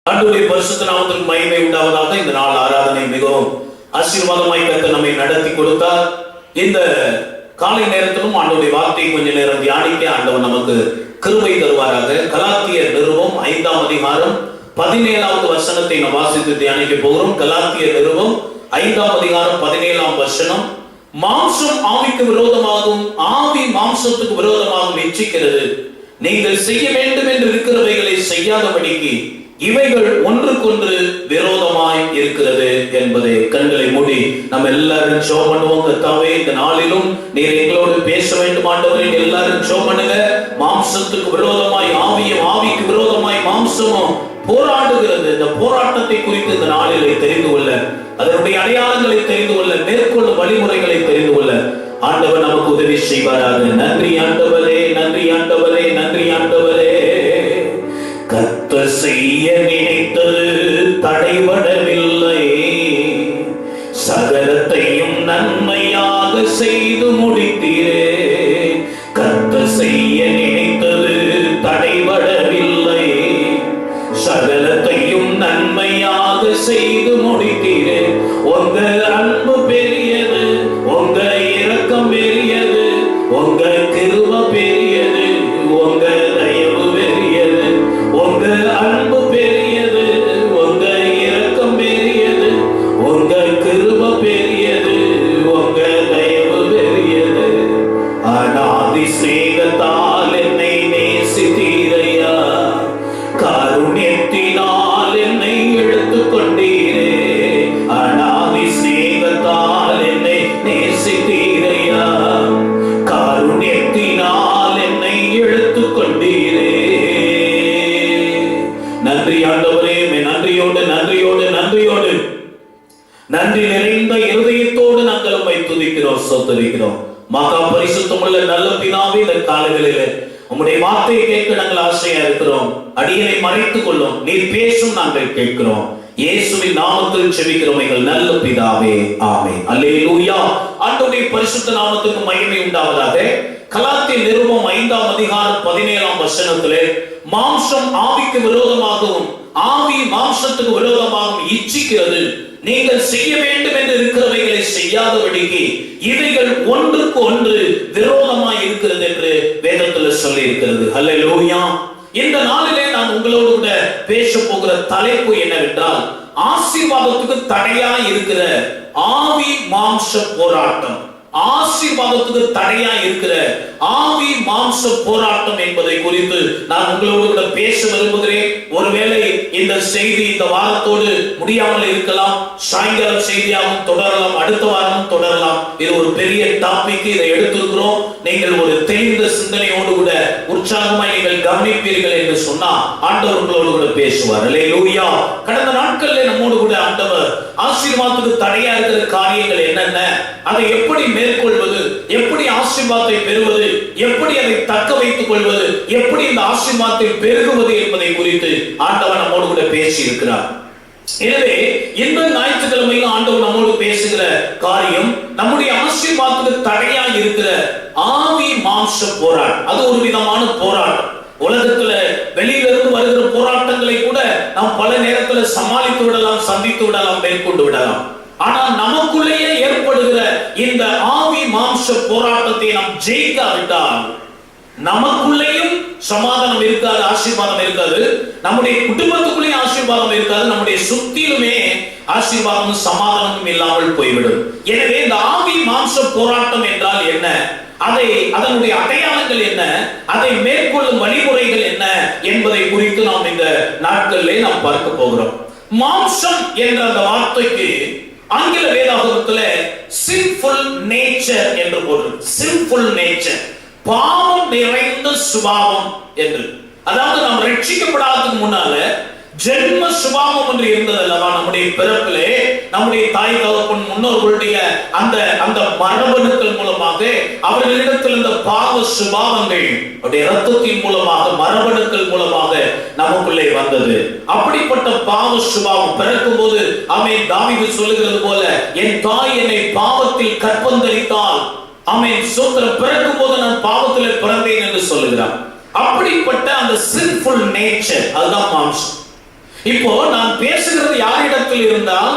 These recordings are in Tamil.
ஆண்டவருடைய பரிசுத்த நாமத்திற்கு மகிமை உண்டாவதாக. இந்த நாள் ஆராதனை மிகவும் ஆசீர்வாதமாய் கர்த்தர் நம்மை நடத்தி கொடுத்தார். இந்த காலை நேரத்திலும் ஆண்டவருடைய வார்த்தையை கொஞ்ச நேரம் தியானிக்க ஆண்டவர் நமக்கு கிருபை தருவாராக. கலாத்தியர் நிருபம் 5ஆம் அதிகாரம் 17வது வசனத்தை நாம் வாசித்து தியானிக்க போகிறோம். கலாத்தியர் நிருபம் 5ஆம் அதிகாரம் 17ஆம் வசனம். மாம்சம் ஆவிக்கு விரோதமாகவும் ஆவி மாம்சத்துக்கு விரோதமாகவும் இச்சிக்கிறது. நீங்கள் செய்ய வேண்டும் என்று இருக்கிறவைகளை செய்யாதபடிக்கு இவைகள் ஒன்றுக்கொன்று விரோதமாய் இருக்கிறது என்பதை கண்களை மூடி நம்ம எல்லாரும் ஜெபம் பண்ணுவோம். கர்த்தாவே, இந்த நாளிலும் நீர் எங்களோடு பேச வேண்டும் ஆண்டவரே. எல்லாரும் ஜெபம் பண்ணுங்க. மாம்சத்துக்கு விரோதமாய் ஆவியும் ஆவிக்கு விரோதமாய் மாம்சமும் போராடுகிறது. இந்த போராட்டத்தை குறித்து இந்த நாளிலே தெரிந்து கொள்ள, அதனுடைய அடையாளங்களை தெரிந்து கொள்ள, மேற்கொள்ளும் வழிமுறைகளை தெரிந்து கொள்ள ஆண்டவர் நமக்கு உதவி செய்வாராக. நன்றி ஆண்டவரே, நன்றி ஆண்டவரே, நன்றி ஆண்டவரே. கர்த்தர் செய்ய நினைத்தது தடைபடவில்லை, சகலத்தையும் நன்மையாக செய்து முடித்தீரே. கர்த்தர் செய்ய நினைத்தது தடைபடவில்லை, சகலத்தையும் நன்மையாக செய்து முடித்தீரே. உங்க அன்பு பெரியது, உங்க இரக்கம் பெரியது, உங்க கிருபை பெரியது, உங்க தயவு பெரியது. உங்க அன்பு பெரியது, உங்க இரக்கம் பெரியது, உங்க கிருபை பெரியது, உங்க தயவு பெரியது. அநாதி சிநேகத்தால் என்னை நேசித்தீரையா, காருண்யத்தினால் என்னை இழுத்துக் கொண்டீரே. அநாதி சிநேகத்தால் என்னை நேசித்தீரையா, காருண்யத்தினால் என்னை இழுத்துக் கொண்டீரே. நன்றி ஆண்டவரே, நன்றியோடு நன்றியோடு நன்றியோடு நன்றி நிறைந்த இருதயத்தோடு நாங்கள் உம்மை துதிக்கிறோம், ஸ்தோத்திரிக்கிறோம். மகா பரிசுத்தமுள்ள நல்ல பிதாவே, இந்த காலங்களிலே உம்முடைய வார்த்தையை கேட்க நாங்கள் ஆசையா இருக்கிறோம். அடியனை மறைத்துக் கொள்ளும், நீர் பேசும் நாங்கள் கேட்கிறோம். இயேசுவின் நாமத்தில் ஜெபிக்கிறோம் எங்கள் நல்ல பிதாவே, ஆமென். அல்லேலூயா. ஆண்டவருடைய பரிசுத்த நாமத்துக்கு மகிமை உண்டாவதாக. கலாத்தியர் நிருபம் 5ஆம் அதிகாரம் 17ஆம் வசனத்திலே, மாம்சம் ஆவிக்கு விரோதமாகவும் ஆவி மாம்சத்துக்கு விரோதமாகவும் இச்சிக்கிறது. நீங்கள் செய்ய வேண்டும் என்று இருக்கிறவைகளை செய்யாதபடிக்கு இவைகள் ஒன்றுக்கு ஒன்று விரோதமாய் இருக்கிறது என்று வேதத்தில் சொல்லி இருக்கிறது. அல்லேலூயா. இந்த நாளிலே நான் உங்களோடு கூட பேச போகிற தலைப்பு என்னவென்றால், ஆசீர்வாதத்துக்கு தடையா இருக்கிற ஆவி மாம்ச போராட்டம். ஆசீர்வாதத்துக்கு தடையா இருக்கிற ஆவி மாம்ச போராட்டம் என்பதை குறித்து நான் உங்களோடு கூட பேச விரும்புகிறேன். ஒருவேளை இந்த செய்தி இந்த வாரத்தோடு முடியாமல் இருக்கலாம், சாயங்காலம் செய்தியாகவும் தொடரலாம், அடுத்த வாரமும் தொடரலாம். இது ஒரு பெரிய டாபிக், இதை எடுத்திருக்கிறோம். நீங்கள் ஒரு தெளிந்த சிந்தனையோடு கூட உற்சாகமாய் நீங்கள் கவனிப்பீர்கள் என்று சொன்னா ஆண்டவர் உங்களோடு கூட பேசுவார். அல்லேலூயா. கடந்த நாட்களில் நம்மோடு கூட ஆண்டவர் ஆசீர்வாதத்துக்கு தடையா இருக்கிற காரியங்கள் என்னென்ன, அதை எப்படி மேற்கொள்வது, எப்படி ஆசீர்வாதத்தை பெறுவது, எப்படி அதை தக்க வைத்துக் கொள்வது, எப்படி இந்த ஆசீர்வாதத்தை பெருகுவது என்பதை குறித்து ஆண்டவர் நம்மோடு கூட பேசி இருக்கிறார். எனவே இந்த ஞாயிற்றுக்கிழமையில் ஆண்டவர் நம்மோடு பேசுகிற காரியம், நம்முடைய ஆசீர்வாதத்துக்கு தடையா இருக்கிற ஆவி மாம்ச போராட்டம். அது ஒரு விதமான போராட்டம். உலகத்துல வெளியிலிருந்து வருகிற போராட்டங்களை கூட நாம் பல நேரத்தில் சமாளித்து விடலாம், சந்தித்து விடலாம், மேற்கொண்டு விடலாம். ஆனால் நமக்குள்ளேயே ஏற்படுகிற இந்த ஆவி மாம்ச போராட்டத்தை நாம் ஜெயிக்காவிட்டால் நமக்குள்ளேயும் சமாதானம் இருக்காது, ஆசீர்வாதம் இருக்காது. நம்முடைய குடும்பத்துக்குள்ளேயும் ஆசீர்வாதம் இருக்காது. நம்முடைய சுத்திலுமே ஆசீர்வாதமும் சமாதானமும் இல்லாமல் போய்விடும். எனவே இந்த ஆவி மாம்ச போராட்டம் என்றால் என்ன, அதனுடைய அடையாளங்கள் என்ன, அதை மேற்கொள்ளும் வழிமுறைகள் என்ன என்பதை குறித்து நாம் இந்த நாட்களிலே நாம் பார்க்க போகிறோம். மாம்சம் என்ற அந்த வார்த்தைக்கு ஆங்கில வேதாகமத்துல sinful nature என்று பொருள். sinful nature, பாவம் நிறைந்த சுபாவம் என்று. அதாவது நாம் ரட்சிக்கப்படாததுக்கு முன்னால ஜென்ம சுபாவம் என்று இருந்தது அல்லவா. நம்முடைய பிறப்பிலே நம்முடைய தாய் தகப்பன் முன்னோர்களுடைய அந்த மரபணுக்கள் மூலமாக அவர்களிடத்தில் இந்த பாவ சுபாவங்கள் அவருடைய இரத்தத்தின் மூலமாக, மரபணுக்கள் மூலமாக நமக்குள்ளே வந்தது. அப்படிப்பட்ட பாவ சுபாவம் பிறக்கும் போது ஆமென், தாவீது சொல்லுகிறது போல, என் தாய் என்னை பாவத்தில் கற்பந்தரித்தால், ஆமென், சோத்திரம், பிறக்கும் போது நான் பாவத்திலே பிறந்தேன் என்று சொல்லுகிறார். அப்படிப்பட்ட அந்த sinful nature, அதுதான் மாம்சம். இப்போ நான் பேசுகிறது யாரிடத்தில் இருந்தால்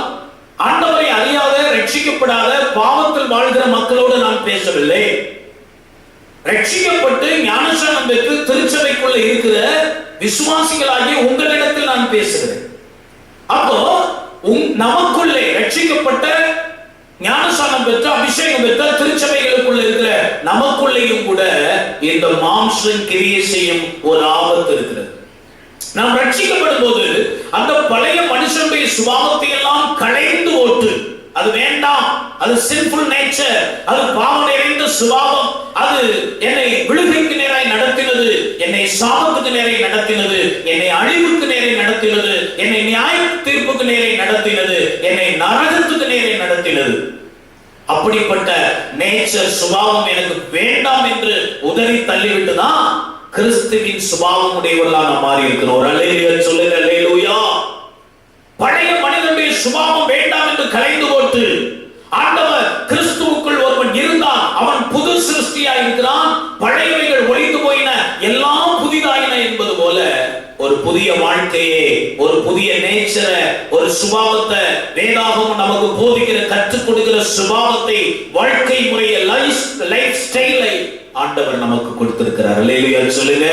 ஆண்டவரை அறியாத ரட்சிக்கப்படாத பாவத்தில் வாழ்கிற மக்களோடு நான் பேசவில்லை. ரட்சிக்கப்பட்டு ஞானஸ்நானம் பெற்று திருச்சபைக்குள்ள இருக்கிற விசுவாசிகளாகிய உங்களிடத்தில் நான் பேசுகிறேன். அப்போ நமக்குள்ளே ரட்சிக்கப்பட்ட ஞானஸ்நானம் பெற்ற அபிஷேகம் பெற்ற திருச்சபைகளுக்குள்ள இருக்கிற நமக்குள்ளேயும் கூட இந்த மாம்சம் கிரியை செய்யும் ஒரு ஆபத்து இருக்கிறது. நாம் ரட்சிக்கப்படும் போது அந்த பழைய மனுஷனுடைய சுபாவத்தை எல்லாம் களைந்து ஓட்டு. அது வேண்டாம், அது சின்ஃபுல் நேச்சர், அது பாவம் நிறைந்த சுபாவம், அது என்னை விழுகைக்கு நேராய் நடத்தினது, என்னை சாபத்துக்கு நேராய் நடத்தினது, என்னை அழிவுக்கு நேராய் நடத்தினது, என்னை நியாய தீர்ப்புக்கு நேராய் நடத்தினது, என்னை நரகத்துக்கு நேராய் நடத்தினது. அப்படிப்பட்ட நேச்சர் சுபாவம் எனக்கு வேண்டாம் என்று உதறி தள்ளிவிட்டுதான் கிறிஸ்துவின் சுபாவம் உடையவர்களாக மாறி இருக்கிறோம். அல்லேலூயா சொல்லுங்க, அல்லேலூயா. பழைய மனிதனுடைய சுபாவம் வேண்டாம் என்று கலைந்து போட்டு ஆண்டவர் கிறிஸ்துவுக்குள் ஒருவன் இருந்தான், அவன் புது சிருஷ்டியா இருக்கிறான், பழையவைகள் ஒழிந்து போயின, எல்லாம் புதிதாயின என்பது போல ஒரு புதிய வாழ்க்கையே, ஒரு புதிய நேச்சரை, ஒரு சுபாவத்தை வேதாகமம் நமக்கு போதிக்கிற கற்றுக் கொடுக்கிற சுபாவத்தை, வாழ்க்கை முறையை, லைஃப் ஸ்டைலை ஆண்டவர் நமக்கு கொடுத்திருக்கிறார். அல்லேலூயா சொல்லுங்க.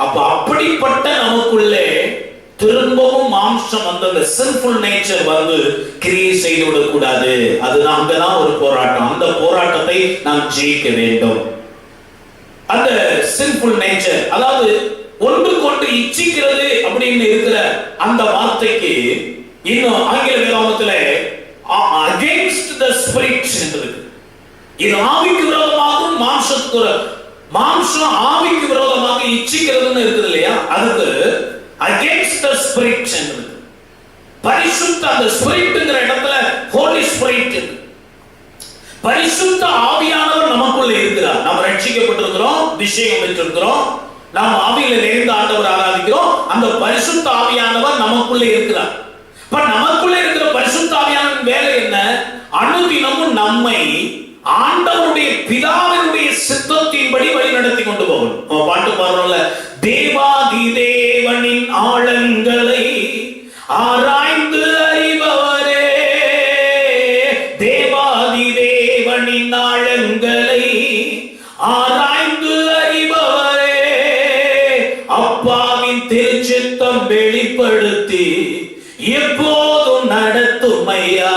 அப்ப அப்படிப்பட்ட நமக்குள்ளே திரும்பவும் மாம்சம் வந்து அந்த சின்ஃபுல் நேச்சர் வந்து கிரியை செய்து விடக்கூடாது. அதுதான் அங்கதான் ஒரு போராட்டம். அந்த போராட்டத்தை நாம் ஜெயிக்க வேண்டும். அந்த சின்ஃபுல் நேச்சர், அதாவது ஒன்று கொண்டு இச்சிக்கிறது அப்படின்னு இருக்கிற அந்த வார்த்தைக்கு இன்னும் ஆங்கில வேதாகமத்துல அகைன்ஸ்ட் தி ஸ்பிரிட் என்று இருக்கு. இது ஆவிக்கு விரோதமாகவும் மாம்சம் ஆவிக்கு விரோதமாக இச்சிக்கிறதுன்னு இருக்குது இல்லையா, அதுக்கு அகைன்ஸ்ட் தி ஸ்பிரிட் என்று பரிசுத்த, அந்த ஸ்பிரிட்ங்கிற இடத்துல ஹோலி ஸ்பிரிட், பரிசுத்த ஆவியானவர் நமக்குள்ள இருக்கிறார். நாம் ரட்சிக்கப்பட்டிருக்கிறோம், அபிஷேகம் பெற்றிருக்கிறோம், நாம் ஆவியில நிறைந்த ஆண்டவர் ஆராதிக்கிறோம். அந்த பரிசுத்த ஆவியானவர் நமக்குள்ள இருக்கிறார். இப்ப நமக்குள்ள இருக்கிற பரிசுத்த ஆவியானவரின் வேலை என்ன? அனுதினமும் நம்மை ஆண்டவருடைய பிதாவினுடைய சித்தத்தின்படி வழி நடத்தி கொண்டு போகணும். பாட்டு பாடுறோம்ல, தேவாதி தேவனின் ஆழங்களை ஆராய்ந்து அறிபவரே, தேவாதி தேவனின் ஆழங்களை ஆராய்ந்து அறிபவரே, அப்பாவின் திருச்சித்தம் வெளிப்படுத்தி எப்போதும் நடத்தும் ஐயா,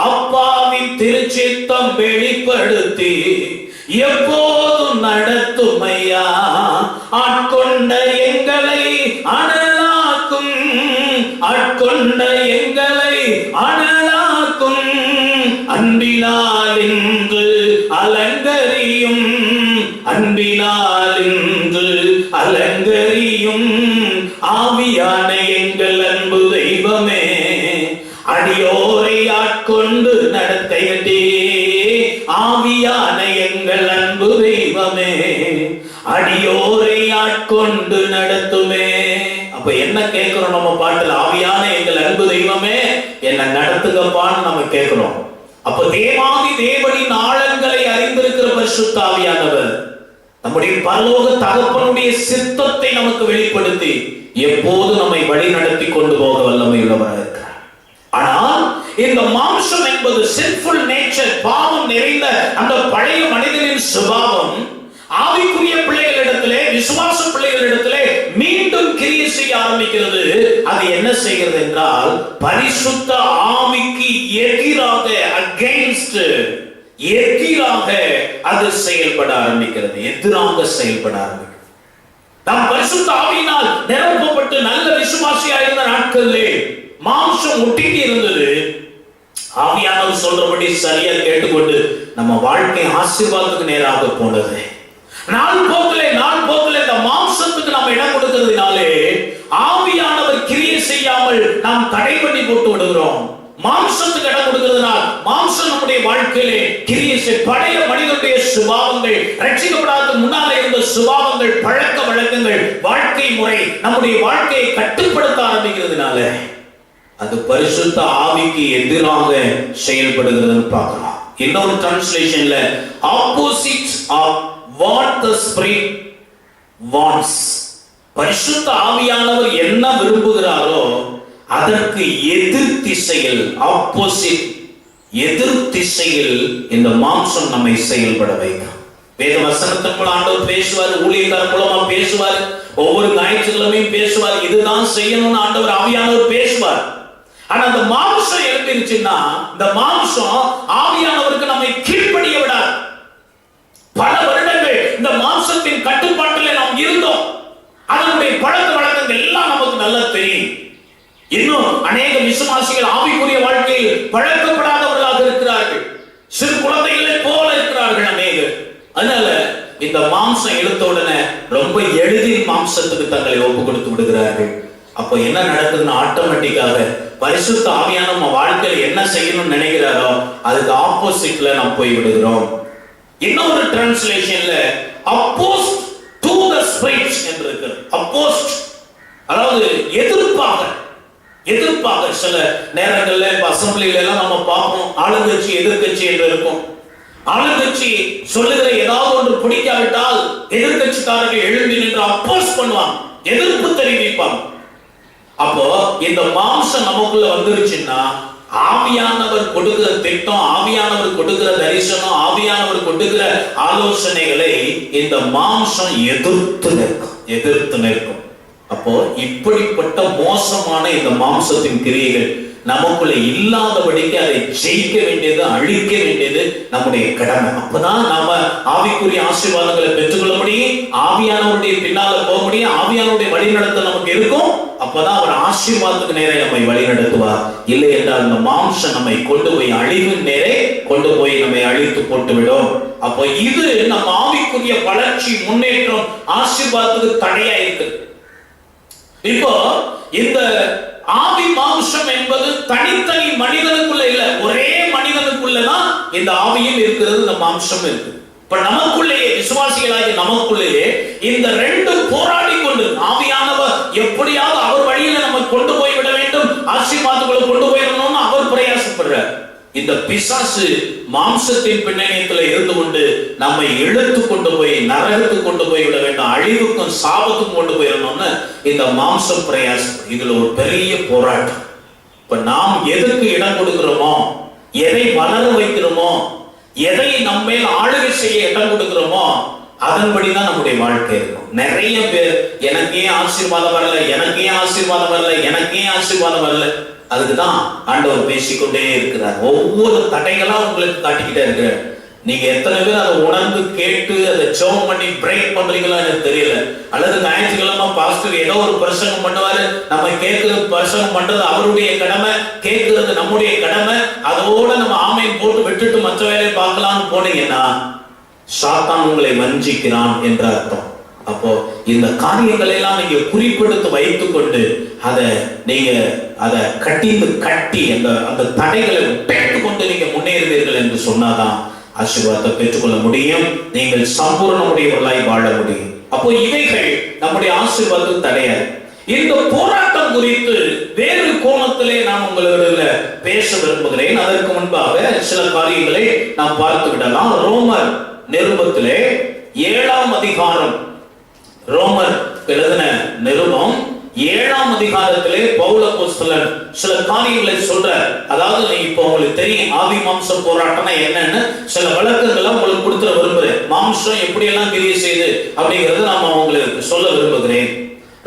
அப்பாவின் திருச்சித்தம் வெளிப்படுத்தி எப்போதும் நடத்தும் ஐயா, ஆட்கொண்ட எங்களை அனலாக்கும், ஆட்கொண்ட எங்களை அனலாக்கும், அன்பினால் இன்று அலங்கரியும், அன்பினால் இன்று அலங்கரியும், ஆவியான எங்கள் அன்பு தெய்வமே, அடியோரை ஆட்கொண்டு நடத்தையட்டே, ஆவியான எங்கள் அன்பு தெய்வமே, அடியோரை ஆட்கொண்டு நடத்துமே. அப்ப என்ன கேட்கிறோம் நம்ம பாட்டுல? ஆவியான எங்கள் அன்பு தெய்வமே என்ன நடத்துங்கப்பான்னு நம்ம கேட்கிறோம். அப்ப தேவாதி தேவனின் ஆழங்களை அறிந்திருக்கிற பரிசுத்த ஆவியானவர் நம்முடைய பரலோக தகப்பனுடைய சித்தத்தை நமக்கு வெளிப்படுத்தி எப்போது நம்மை வழி நடத்தி கொண்டு போக வல்லமை உள்ளவராக இருக்கிறார். ஆனால் இந்த மாம்சம் என்பது சின்ஃபுல் நேச்சர், பாவம் நிறைந்த அந்த பழைய மனிதனின் சுபாவம் ஆவிக்குரிய பிள்ளைகளிடத்திலே, விசுவாச பிள்ளைகளிடத்திலே மீண்டும் கிரியை செய்ய ஆரம்பிக்கிறது. அது என்ன செய்கிறது என்றால், பரிசுத்த ஆவிக்கு எதிராக, அகைன்ஸ்ட், எதிராக அது செயல்பட ஆரம்பிக்கிறது, எதிராக செயல்பட ஆரம்பிக்கிறது. நாம் பரிசுத்த ஆவியினால் நிரப்பப்பட்டு நல்ல விசுவாசியாக இருந்த நாட்களிலே மாம்சம் ஒட்டிட்டு இருந்தது. ஆவியானவர் சொல்றபடி சரியா கேட்டுக்கொண்டு நம்ம வாழ்க்கை ஆசீர்வாதத்துக்கு நேராக போனது. நாள் போக்கிலே இந்த மாம்சத்துக்கு நாம் இடம் கொடுக்கிறதுனாலே ஆவியானவர் கிரியை செய்யாமல் நாம் தடை பண்ணி போட்டு விடுகிறோம். மாம்சத்துக்கு இடம் கொடுக்கிறதுனால் மாம்சம் நம்முடைய வாழ்க்கையிலே கிரியை பழைய மனிதனுடைய சுபாவங்கள், ரட்சிக்கப்படாத முன்னாலே இருந்த சுபாவங்கள், பழக்க வழக்கங்கள், வாழ்க்கை முறை நம்முடைய வாழ்க்கையை கட்டுப்படுத்த ஆரம்பிக்கிறதுனால அது பரிசுத்த ஆவிக்கு எதிராக செயல்படுகிறதுன்னு பார்க்கலாம். இன்னொரு டிரான்ஸ்லேஷன்ல opposite of what the spirit wants, பரிசுத்த ஆவியானவர் என்ன விரும்புகிறாரோ அதற்கு எதிர் திசையில், ஆப்போசிட், எதிர் திசையில் இந்த மாம்சம் நம்மை செயல்பட வைக்கும். வேத வசனத்தின் மூலம் ஆண்டவர் பேசுவார், ஊழியக்காரர் மூலமா பேசுவார், ஒவ்வொரு ஞாயிற்றுக்கிழமையும் பேசுவார். இதுதான் செய்யணும்னு ஆண்டவர் ஆவியானவர் பேசுவார். ஆனா அந்த மாம்சம் எழுப்பிருச்சுன்னா இந்த மாம்சம் ஆவியானவருக்கு நம்மை கீழ்ப்படிய விடாது. பல வருடங்கள் இந்த மாம்சத்தின் கட்டுப்பாட்டில் நாம் இருந்தோம். அதனுடைய பழக்க வழக்கங்கள் எல்லாம் நமக்கு நல்லா தெரியும். இன்னும் அநேக விசுவாசிகள் ஆவிக்குரிய வாழ்க்கையில் பழக்கப்படாதவர்களாக இருக்கிறார்கள். சிறு குழந்தைகளை போல இருக்கிறார்கள் அநேகர். அதனால இந்த மாம்சம் இழுத்த உடனே ரொம்ப எளிதில் மாம்சத்துக்கு தங்களை ஒப்பு கொடுத்து விடுகிறார்கள். அப்போ என்ன நடக்குதுன்னு ஆட்டோமேட்டிக்காக பரிசுத்த ஆவியான நம்ம வாழ்க்கையில் என்ன செய்யணும்னு நினைக்கிறாரோ அதுக்கு ஆப்போசிட்ல நாம் போய் விடுகிறோம். இன்னொரு டிரான்ஸ்லேஷன்ல அப்போஸ்ட் டு தி ஸ்பிரிட் என்று இருக்கு. அப்போஸ்ட் அதாவது எதிர்ப்பாக சில நேரங்கள்ல அசம்பிளில எல்லாம் நம்ம பார்ப்போம், ஆளுங்கட்சி எதிர்கட்சி என்று இருக்கும். ஆளுங்கட்சி சொல்லுகிற ஏதாவது ஒன்று பிடிக்காவிட்டால் எதிர்கட்சிக்காரர்கள் எழும்பி நின்று அப்போஸ் பண்ணுவாங்க, எதிர்ப்பு தெரிவிப்பாங்க. அப்போ இந்த மாம்சம் நமக்குள்ள வந்துருச்சுன்னா ஆவியானவர் கொடுக்கிற திட்டம், ஆவியானவர் கொடுக்கிற தரிசனம், ஆவியானவர் கொடுக்கிற ஆலோசனைகளை இந்த மாம்சம் எதிர்த்து நிற்கும். அப்போ இப்படிப்பட்ட மோசமான இந்த மாம்சத்தின் கிரியைகள் நமக்குள்ள இல்லாதபடிக்கு அதை ஜெயிக்க வேண்டியது, அழிக்க வேண்டியது நம்முடைய கடமை. அப்பதான் நாம ஆவிக்குரிய ஆசீர்வாதங்களை பெற்றுக்கொள்ள முடியும், ஆவியானவருடைய பின்னால போக முடியும், ஆவியானவருடைய வழிநடத்த நமக்கு இருக்கும். அப்பதான் அவர் ஆசீர்வாதத்துக்கு நேரே நம்மை வழி நடத்துவார். இல்லை என்றால் இந்த மாம்சம் நம்மை கொண்டு போய் அழிவின் நேரே கொண்டு போய் நம்மை அழித்து போட்டு விடும். அப்போ இது நம்ம ஆவிக்குரிய வளர்ச்சி, முன்னேற்றம், ஆசீர்வாதத்துக்கு தடையா இருக்கு. இப்போ இந்த ஆவி மாம்சம் என்பது தனித்தனி மனிதனுக்குள்ள இல்ல, ஒரே மனிதனுக்குள்ளதான் இந்த ஆவியும் இருக்கிறது, இந்த மாம்சம் இருக்கு. இப்ப நமக்குள்ளேயே, விசுவாசிகளாகிய நமக்குள்ளேயே இந்த ரெண்டு போராடி கொண்டு, ஆவியானவர் எப்படியாவது அவர் வழியில நம்ம கொண்டு போய் விட வேண்டும், ஆசீர்வாதங்களை கொண்டு போயிடணும்னு அவர் பிரயாசப்படுறார். இந்த பிசாசு மாம்சத்தின் பின்னணியத்தில் இருந்து கொண்டு நம்மை இழுத்து கொண்டு போய் நரகத்துக்கு கொண்டு போய் விட வேண்டும், அழிவுக்கும் சாபத்துக்கும் கொண்டு போயிடணும்னு இந்த மாம்சம் பிரயாசம். இதுல ஒரு பெரிய போராட்டம். இப்ப நாம் எதுக்கு இடம் கொடுக்கிறோமோ, எதை வளர வைக்கிறோமோ, எதை நம்ம மேல் ஆளுகை செய்ய இடம் கொடுக்கிறோமோ அதன்படிதான் நம்முடைய வாழ்க்கை இருக்கும். நிறைய பேர் எனக்கு ஏன் ஆசீர்வாதம் வரல, எனக்கு ஏன் ஆசீர்வாதம் வரல, எனக்கு ஏன் ஆசீர்வாதம் வரல. அதுக்குதான் ஆண்டவர் பேசிக்கொண்டே இருக்கிறார். ஒவ்வொரு தடைகளா உங்களுக்கு காட்டிக்கிட்டே இருக்கிறார். நீங்க எத்தனை பேர் அதை உணர்ந்து கேட்டு அதை ஜெபம் பண்ணி பிரேக் பண்றீங்களா எனக்கு தெரியல. அல்லது ஞாயிற்றுக்கிழமை பாஸ்டர் ஏதோ ஒரு பிரசங்கம் பண்ணுவாரு, நம்ம கேட்கிறது, பிரசங்கம் பண்றது அவருடைய கடமை, கேட்கிறது நம்முடைய கடமை, அதோட நம்ம ஆமையை போட்டு விட்டுட்டு மற்ற வேலையை பார்க்கலாம்னு போனீங்கன்னா சாத்தான் உங்களை வஞ்சிக்கிறான் என்ற அர்த்தம். அப்போ இந்த காரியங்களை எல்லாம் நீங்க குறிப்பெடுத்து வைத்துக் கொண்டு அதை கட்டி அந்த தடைகளை பெற்றுக் கொண்டு நீங்க முன்னேறுவீர்கள் என்று சொன்னாதான் ஆசீர்வாதத்தை பெற்றுக்கொள்ள முடியும், நீங்கள் சம்பூர்ணமுடையவர்களாய் வாழ முடியும். அப்போ இவைகள் நம்முடைய ஆசீர்வாதத்துக்கு தடையாது. இந்த போராட்டம் குறித்து வேறு கோணத்திலே நான் உங்களோட பேச விரும்புகிறேன். அதற்கு முன்பாக சில காரியங்களை நாம் பார்த்து விடலாம். ரோமர் நிருபத்திலே 7ஆம் அதிகாரம், ரோமர் எழுதின நிருபம் 7ஆம் அதிகாரத்திலே பவுல் அப்போஸ்தலன் சில காரியங்களை சொல்றார். அதாவது இப்போ உங்களுக்கு தெரியும் ஆவி மாம்சம் போராட்டம்னா என்னன்னு சில விளக்கங்களை உங்களுக்கு கொடுத்துட விரும்புகிறேன். மாம்சம் எப்படி எல்லாம் கிரியை செய்து அப்படிங்கறது நாம உங்களுக்கு சொல்ல விரும்புகிறேன்.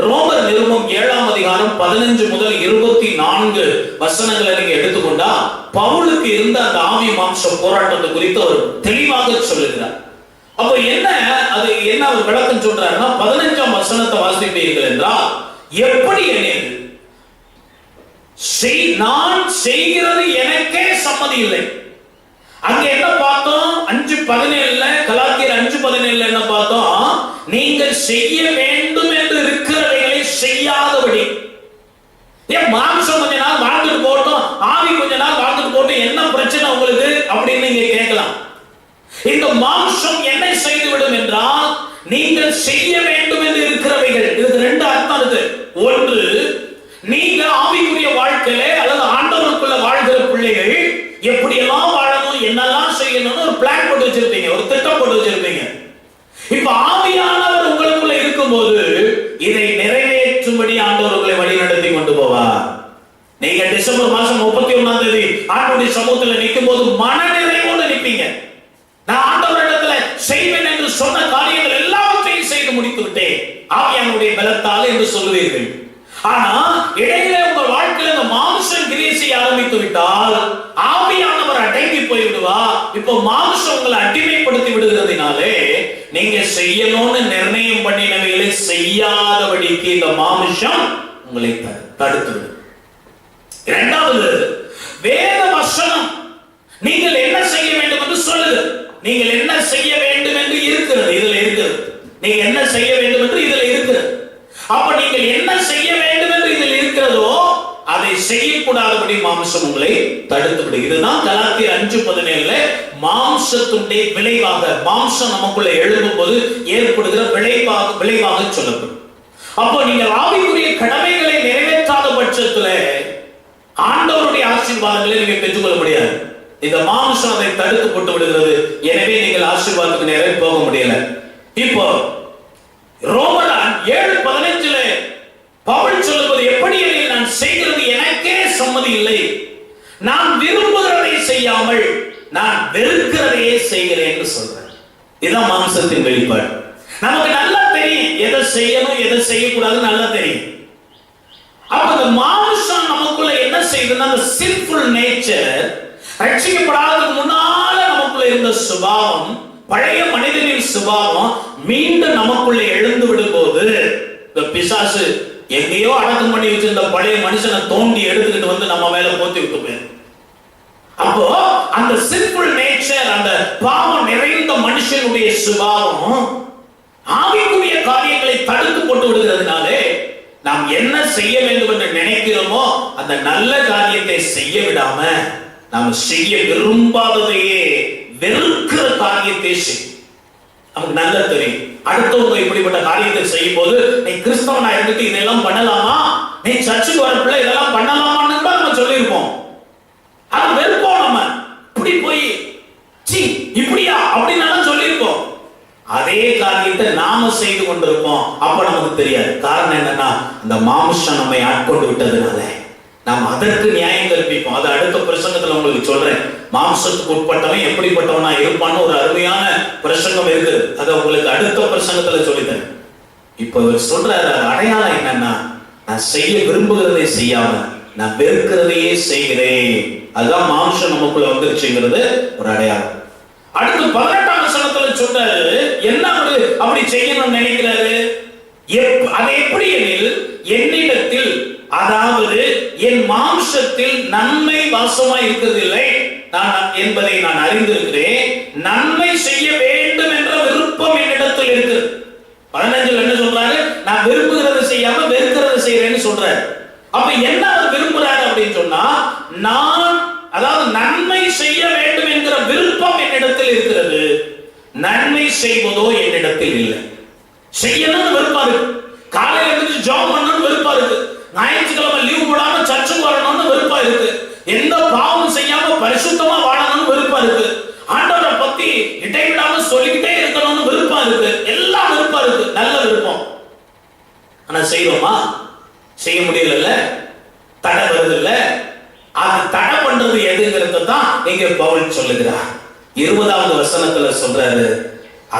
ரோமர் நிருபம் 7ஆம் அதிகாரம் 15 முதல் 24 வசனங்களை நீங்க எடுத்துக்கொண்டா பவுலுக்கு இருந்த அந்த ஆவி மாம்ச போராட்டத்தை குறித்து அவர் தெளிவாக சொல்லுகிறார். அப்ப என்ன அவர் விளக்கம் சொல்றாருன்னா 15ஆம் வசனத்தை வாசிப்பீர்கள் என்றால், எப்படி நான் செய்கிறது எனக்கே சம்மதி இல்லை. அங்க என்ன பார்த்தோம்? 5:17 கலாத்தியர் 5:17 என்ன பார்த்தோம்? நீங்கள் செய்ய வேண்டும் என்று இருக்கிறவைகளை செய்யாதபடி. ஏன் மாம்சம் கொஞ்ச நாள் வாழ்ந்துட்டு போட்டோம், ஆவி கொஞ்ச நாள் வாழ்ந்துட்டு போட்டோம், என்ன பிரச்சனை உங்களுக்கு அப்படின்னு நீங்க கேட்கலாம். இந்த மாம்சம் என்ன செய்துவிடும் என்றால், நீங்கள் செய்ய வேண்டும் என்று இருக்கிறவைகள். இதுக்கு ரெண்டு அர்த்தம் இருக்கு. ஒன்று, நீங்க ஆவிக்குரிய வாழ்க்கையில அல்லது ஆண்டவருக்குள்ள வாழ்கிற பிள்ளைகள் எப்படியெல்லாம் வாழணும், என்னெல்லாம் செய்யணும்னு ஒரு பிளான் போட்டு வச்சிருப்பீங்க, ஒரு திட்டம் போட்டு வச்சிருப்பீங்க. இப்ப ஆவியானவர் உங்களுக்குள்ள இருக்கும்போது இதை நிறைவேற்றும்படி ஆண்டவர் உங்களை வழி நடத்தி கொண்டு போவார். நீங்க டிசம்பர் மாசம் 31ஆம் தேதி ஆண்டவருடைய சமூகத்தில் நிற்கும் போது மன நிறைவோடு நிற்பீங்க. நான் ஆண்டவரிடத்துல செய்வேன் என்று சொன்ன காரியங்கள் எல்லாவற்றையும் செய்து முடித்து விட்டேன் ஆவியானுடைய பலத்தால் என்று சொல்லுவீர்கள். ஆனா இடையில உங்கள் வாழ்க்கையில் இந்த மாம்சம் கிரியை செய்ய ஆரம்பித்து விட்டால் ஆவியானவர் அடங்கி போய்விடுவார். இப்போ மாம்சம் உங்களை அடிமைப்படுத்தி விடுகிறதுனாலே நீங்க செய்யணும்னு நிர்ணயம் பண்ணினவைகளை செய்யாதபடிக்கு இந்த மாம்சம் உங்களை தடுத்து விடும். இரண்டாவது, வேத வசனம் நீங்கள் என்ன செய்ய வேண்டும் என்று சொல்லுது. நீங்கள் என்ன செய்ய வேண்டும் என்று இருக்கிறது, இதுல இருக்கிறது. நீங்க என்ன செய்ய வேண்டும் என்று இதுல இருக்கிறது. அப்ப நீங்கள் என்ன செய்ய வேண்டும் என்று இதில் இருக்கிறதோ அதை செய்யக்கூடாதபடி மாம்சம் உங்களை தடுத்து விடும். இதுதான் கலாத்தியர் 5:17 மாம்சத்துடைய விளைவாக, மாம்சம் நமக்குள்ள எழும்பும் போது ஏற்படுகிற விளைவாக சொல்லப்படும். அப்போ நீங்கள் ஆவிக்குரிய கடமைகளை நிறைவேற்றாத பட்சத்துல ஆண்டவருடைய ஆசீர்வாதங்களை நீங்க பெற்றுக்கொள்ள முடியாது. இந்த மாம்சம் அதை தடுத்து போட்டு விடுகிறது. எனவே நீங்கள் ஆசீர்வாதத்துக்கு நேரே போக முடியல. இப்போ ரோமர் 7:15 பவுல் சொல்லுவது, எப்படி நான் செய்கிறது எனக்கே சம்மதி இல்லை, நான் விரும்புகிறதை செய்யாமல் நான் வெறுக்கிறதையே செய்கிறேன் என்று சொல்றேன். இதுதான் மாம்சத்தின் வெளிப்பாடு. நமக்கு நல்லா தெரியும் எதை செய்யணும் எதை செய்யக்கூடாது, நல்லா தெரியும். அப்ப இந்த மாம்சம் நமக்குள்ள என்ன செய்யுதுன்னா, அந்த சின்ஃபுல் நேச்சர், ரட்சிக்கப்படாததுக்கு முன்னால நமக்குள்ள இருந்த சுபாவம், பழைய மனிதனின் சுபாவம் மீண்டும் நமக்குள்ள எழுந்து விடும் போது இந்த பிசாசு எங்கேயோ அடக்கம் பண்ணி வச்சிருந்த பழைய மனுஷனை தோண்டி எடுத்துக்கிட்டு வந்து நம்ம மேல போத்தி விட்டு போயிரு. அப்போ அந்த சிம்பிள் நேச்சர், அந்த பாவம் நிறைந்த மனுஷனுடைய சுபாவம் ஆவிக்குரிய காரியங்களை தடுத்து போட்டு விடுகிறதுனாலே நாம் என்ன செய்ய வேண்டும் என்று நினைக்கிறோமோ அந்த நல்ல காரியத்தை செய்ய விடாம நாம் செய்ய விரும்பாததையே வெறுக்கிற காரியத்தை செய்யும். நமக்கு நல்லா தெரியும், அடுத்தவங்க இப்படிப்பட்ட காரியத்தை செய்யும் போது நீ கிறிஸ்தவனா இருந்துட்டு இதெல்லாம் பண்ணலாமா, நீ சர்ச்சுக்கு வரப்பில்லை இதெல்லாம் பண்ணலாமான்னு தான் நம்ம சொல்லியிருப்போம். அது வெறுப்போம். நம்ம இப்படி போய் சி இப்படியா அப்படின்னு சொல்லியிருப்போம். அதே காரியத்தை நாம செய்து கொண்டிருப்போம். அப்ப நமக்கு தெரியாது. காரணம் என்னன்னா, அந்த மாம்சம் நம்மை ஆட்கொண்டு விட்டதுனால நாம் அதற்கு நியாயம் கற்பிப்போம். அது அடுத்த பிரசங்கத்துல உங்களுக்கு சொல்றேன். மாம்சத்துக்கு உட்பட்டவன் எப்படிப்பட்டவனா இருப்பான்னு ஒரு அருமையான பிரசங்கம் இருக்குது. அதை உங்களுக்கு அடுத்த பிரசங்கத்துல சொல்லித்தரேன். இப்ப இவர் சொல்றாரு, அடையாளம் என்னன்னா, நான் செய்ய விரும்புகிறதை செய்யாம நான் வெறுக்கிறதையே செய்கிறேன். அதுதான் மாம்சம் நமக்குள்ள வந்துருச்சுங்கிறது ஒரு அடையாளம். அடுத்து 18ஆம் வசனத்துல சொல்றாரு, என்ன அப்படி செய்யணும்னு நினைக்கிறாரு. அது எப்படி எனில், என்னிடத்தில் அதாவது என் மாம்சத்தில் நன்மை வாசமா இருக்கிறதில்லை என்பதை நான் அறிந்திருக்கிறேன். நன்மை செய்ய வேண்டும் என்ற விருப்பம் என்னிடத்தில் இருக்கு. 15 என்ன சொல்றாரு, நான் விரும்புகிறத செய்யாம வெறுக்கிறத செய்யறேன்னு சொல்றாரு. அப்ப என்ன அவர் விரும்புறாரு அப்படின்னு சொன்னா, நான் அதாவது நன்மை செய்ய வேண்டும் என்கிற விருப்பம் என்னிடத்தில் இருக்கிறது, நன்மை செய்வதோ என்னிடத்தில் இல்லை. செய்யணும்னு விருப்பம் இருக்கு, காலையில இருந்து ஜாப் பண்ணணும்னு விருப்பம் இருக்கு, ஞாயிற்றுக்கிழமை லீவ் போடாம சர்ச்சுக்கு வரணும்னு விருப்பம் இருக்கு, எந்த பாவம் செய்யாம பரிசுத்தமா வாழணும்னு விருப்பம் இருக்கு, ஆண்டவரை பத்தி இடைவிடாம சொல்லிக்கிட்டே இருக்கணும்னு விருப்பம் இருக்கு, எல்லாம் விருப்பம் இருக்கு, நல்ல விருப்பம். ஆனா செய்வோமா? செய்ய முடியல, தடை வருது இல்ல. அது தடை பண்றது எதுங்கிறது தான் இங்க பவுல் சொல்லுகிறார். 20ஆவது வசனத்துல சொல்றாரு,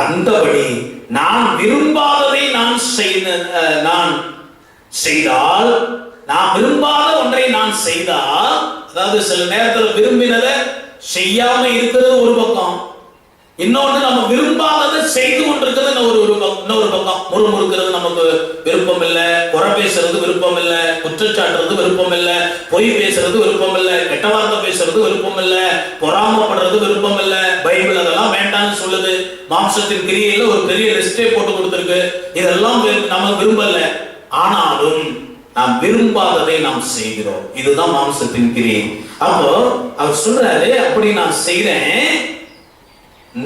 அந்தபடி நான் விரும்பாததை நான் செய்தால், நான் விரும்பாத ஒன்றை நான் செய்தால், அதாவது சில நேரத்தில் விரும்பினதை செய்யாம இருக்கிறது ஒரு பக்கம், இன்னொன்று நம்ம விரும்பாததை செய்து கொண்டிருக்கிறது இன்னொரு பக்கம். முறுமுறுக்கிறது நமக்கு விருப்பம் இல்லை, குறை பேசுறது விருப்பம் இல்லை, குற்றச்சாட்டுறது விருப்பம் இல்லை, பொய் பேசுறது விருப்பம் இல்லை, கெட்ட வார்த்தை பேசுறது விருப்பம் இல்லை, பொறாமப்படுறது விருப்பம் இல்லை. பைபிள் அதெல்லாம் வேண்டாம்னு சொல்லுது. மாம்சத்தின் கிரியையில ஒரு பெரிய லிஸ்டே போட்டு கொடுத்திருக்கு. இதெல்லாம் நம்ம விரும்பல, ஆனாலும் நாம் விரும்பாததை நாம் செய்கிறோம். இதுதான் மாம்சத்தின் கிரியை. அப்போ அவர் சொல்றாரு, அப்படி நான் செய்றேன்,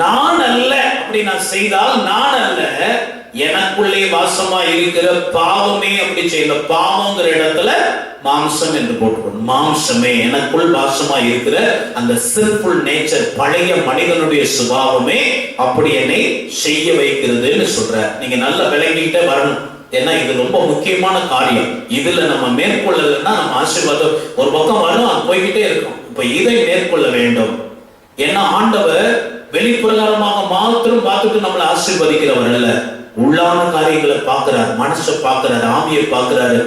நான் அல்ல. அப்படி நான் செய்தால் நான் அல்ல, எனக்குள்ளே வாசமா இருக்கிற பாவமே அப்படி செய்யல. பாவங்கிற இடத்துல மாம்சம் என்று போட்டுக்கணும். மாம்சமே, எனக்குள் வாசமா இருக்கிற அந்த சின்ஃபுல் நேச்சர், பழைய மனிதனுடைய சுபாவமே அப்படி என்னை செய்ய வைக்கிறதுன்னு சொல்ற. நீங்க நல்ல விளங்கிட்டே வரணும். ஏன்னா இது ரொம்ப முக்கியமான காரியம். இதுல நம்ம மேற்கொள்ளலைன்னா நம்ம ஆசீர்வாதம் ஒரு பக்கம் வரும், அது போய்கிட்டே இருக்கும். இப்ப இதை மேற்கொள்ள வேண்டும். ஏன்னா ஆண்டவர் வெளிப்பிரகாரமாக மாத்திரம் பார்த்துட்டு நம்மளை ஆசீர்வதிக்கிறவர் அல்ல. உள்ளான காரியங்களை பார்க்கிறார், மனசை பார்க்கிறார், ஆவியை பார்க்கிறாரு,